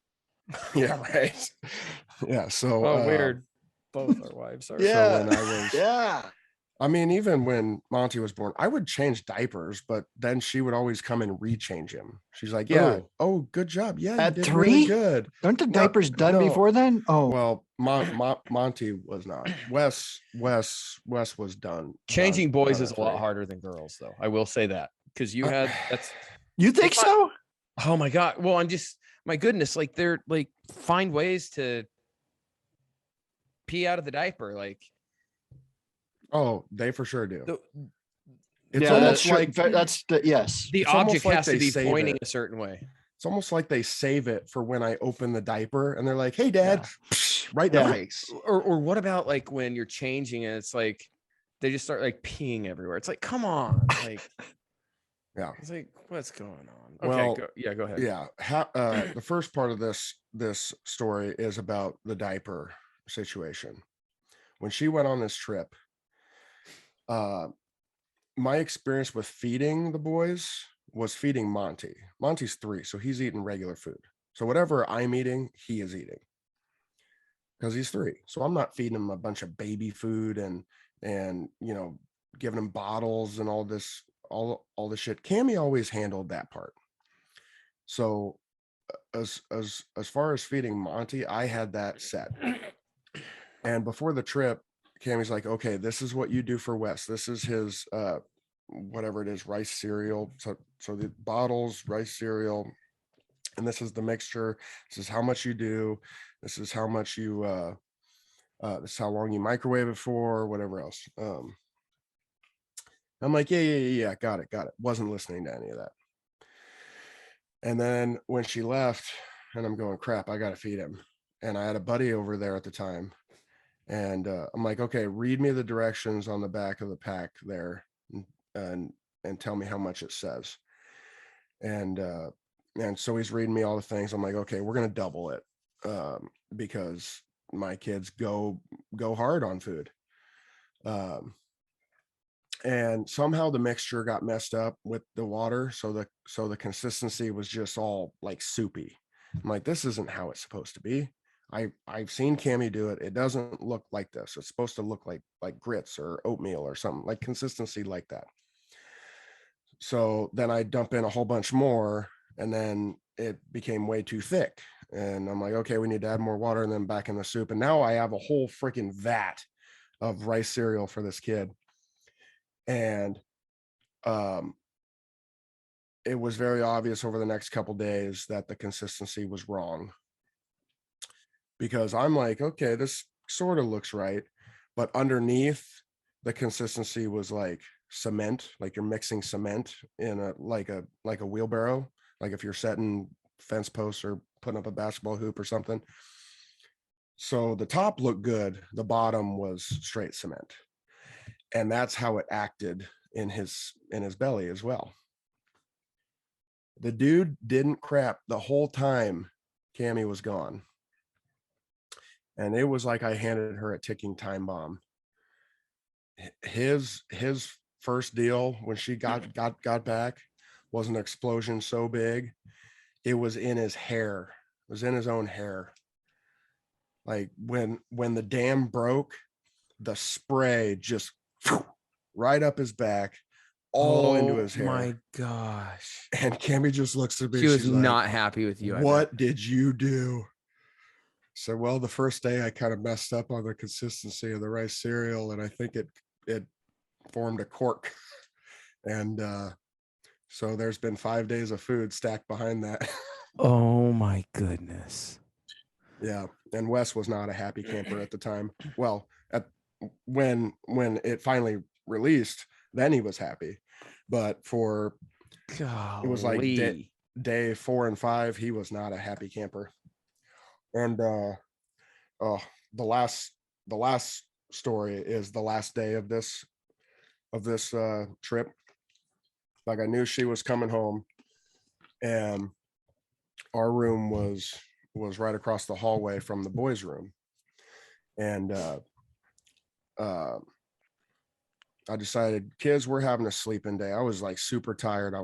Yeah, right. Yeah. So weird. Both our wives are. Yeah. So when I was, Yeah. I mean, even when Monty was born, I would change diapers, but then she would always come and rechange him. She's like, yeah, Ooh. oh, good job. Yeah, At you did 3? really good. Aren't the No, diapers done no. before then? Oh, Well, Monty was not. Wes was done. Changing boys done is at a lot 3. harder than girls, though. I will say that, because you had that's. you think so? Oh my God. Well, I'm just, my goodness, like they're like find ways to pee out of the diaper. Like, Oh, they for sure do. It's Yeah, almost that's true. like That's yes. the It's almost object like has to they be save pointing it. a certain way. It's almost like they save it for when I open the diaper, and they're like, "Hey, Dad," right in the Yeah. face. Or what about like when you're changing and it's like they just start like peeing everywhere? It's like, come on, like, Yeah. it's like, what's going on? Well, Okay, go ahead. Yeah. The first part of this story is about the diaper situation. When she went on this trip, my experience with feeding the boys was feeding Monty. Monty's 3, so he's eating regular food. So whatever I'm eating, he is eating, because he's 3. So I'm not feeding him a bunch of baby food and giving him bottles and all this shit. Cammy always handled that part. So as far as feeding Monty, I had that set. And before the trip, Cammy's like, okay, this is what you do for Wes. This is his whatever it is, rice cereal. So the bottles, rice cereal, and this is the mixture. This is how much you do. This is how much you this is how long you microwave it for, whatever else. I'm like, yeah, got it. Wasn't listening to any of that. And then when she left, and I'm going, crap, I gotta feed him. And I had a buddy over there at the time. And I'm like, okay, read me the directions on the back of the pack there, and tell me how much it says. And so he's reading me all the things. I'm like, okay, we're gonna double it, because my kids go hard on food. and somehow the mixture got messed up with the water. So the consistency was just all like soupy. I'm like, this isn't how it's supposed to be. I've seen Cammy do it. It doesn't look like this. It's supposed to look like grits or oatmeal or something, like consistency like that. So then I dump in a whole bunch more, and then it became way too thick. And I'm like, okay, we need to add more water, and then back in the soup. And now I have a whole freaking vat of rice cereal for this kid. And it was very obvious over the next couple days that the consistency was wrong, because I'm like, okay, this sort of looks right, but underneath the consistency was like cement, like you're mixing cement in a wheelbarrow, like if you're setting fence posts or putting up a basketball hoop or something. So the top looked good, the bottom was straight cement, and that's how it acted in his belly as well. The dude didn't crap the whole time Cammy was gone. And it was like I handed her a ticking time bomb. His first deal when she got back was an explosion so big, it was in his hair. It was in his own hair. Like when the dam broke, the spray just right up his back, all into his hair. My gosh. And Cammy just looks at me. She was she's not like, happy with you. What did you do? So, well, the first day I kind of messed up on the consistency of the rice cereal, and I think it formed a cork. And so there's been 5 days of food stacked behind that. Oh my goodness. Yeah. And Wes was not a happy camper at the time. Well, when it finally released, then he was happy. But for Golly. it was like day 4 and 5, he was not a happy camper. And the last story is the last day of this trip. Like, I knew she was coming home, and our room was right across the hallway from the boys' room. And I decided, kids, we're having a sleeping day. I was like super tired. I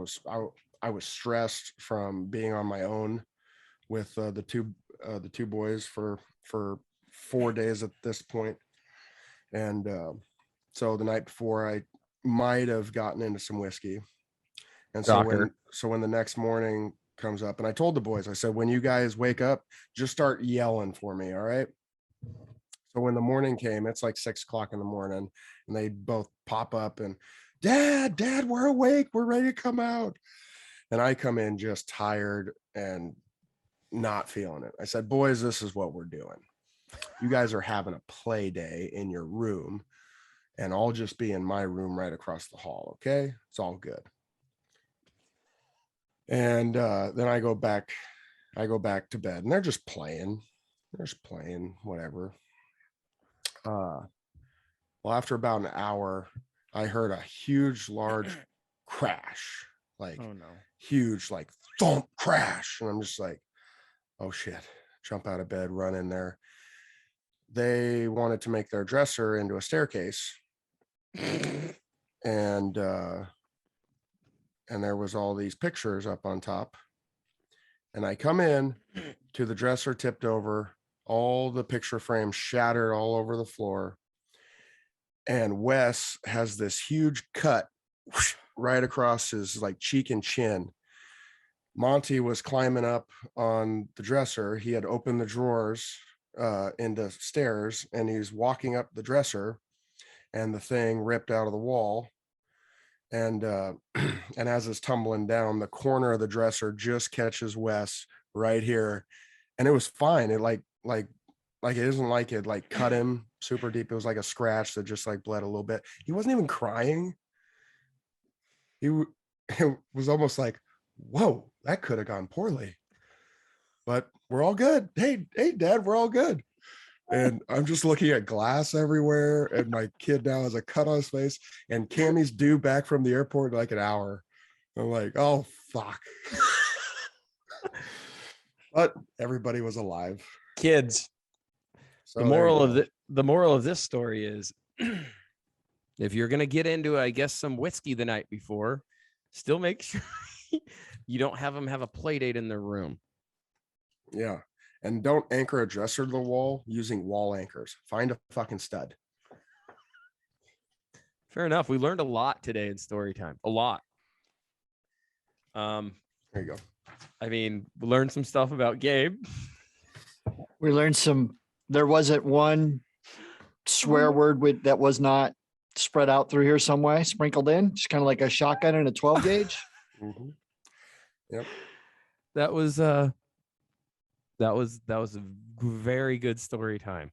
was stressed from being on my own with the two boys for 4 days at this point. And so the night before, I might have gotten into some whiskey. And so when the next morning comes up, and I told the boys, I said, when you guys wake up, just start yelling for me. All right. So when the morning came, it's like 6 o'clock in the morning, and they both pop up and, Dad, we're awake. We're ready to come out. And I come in just tired and not feeling it. I said, boys, this is what we're doing. You guys are having a play day in your room, and I'll just be in my room right across the hall. Okay. It's all good. And then I go back to bed, and they're just playing. Whatever. Well, after about an hour, I heard a huge, large crash, like huge, like thump crash. And I'm just like, oh shit, jump out of bed, run in there. They wanted to make their dresser into a staircase. And there was all these pictures up on top. And I come in to the dresser tipped over, all the picture frames shattered all over the floor. And Wes has this huge cut right across his like cheek and chin. Monty was climbing up on the dresser. He had opened the drawers into stairs, and he's walking up the dresser, and the thing ripped out of the wall. And and as it's tumbling down, the corner of the dresser just catches Wes right here, and it was fine. It like it isn't like it like cut him super deep. It was like a scratch that just like bled a little bit. He wasn't even crying. It was almost like, whoa, that could have gone poorly, but we're all good. Hey, Dad, we're all good. And I'm just looking at glass everywhere, and my kid now has a cut on his face, and Cammy's due back from the airport in like an hour. I'm like, oh fuck. But everybody was alive. Kids. So the moral of this story is If you're gonna get into, I guess, some whiskey the night before, still make sure you don't have them have a play date in their room. Yeah. And don't anchor a dresser to the wall using wall anchors. Find a fucking stud. Fair enough. We learned a lot today in story time. A lot. There you go. I mean, we learned some stuff about Gabe. We learned there wasn't one swear word that was not spread out through here some way, sprinkled in, just kind of like a shotgun and a 12 gauge. Mm-hmm. Yep. That was a very good story time.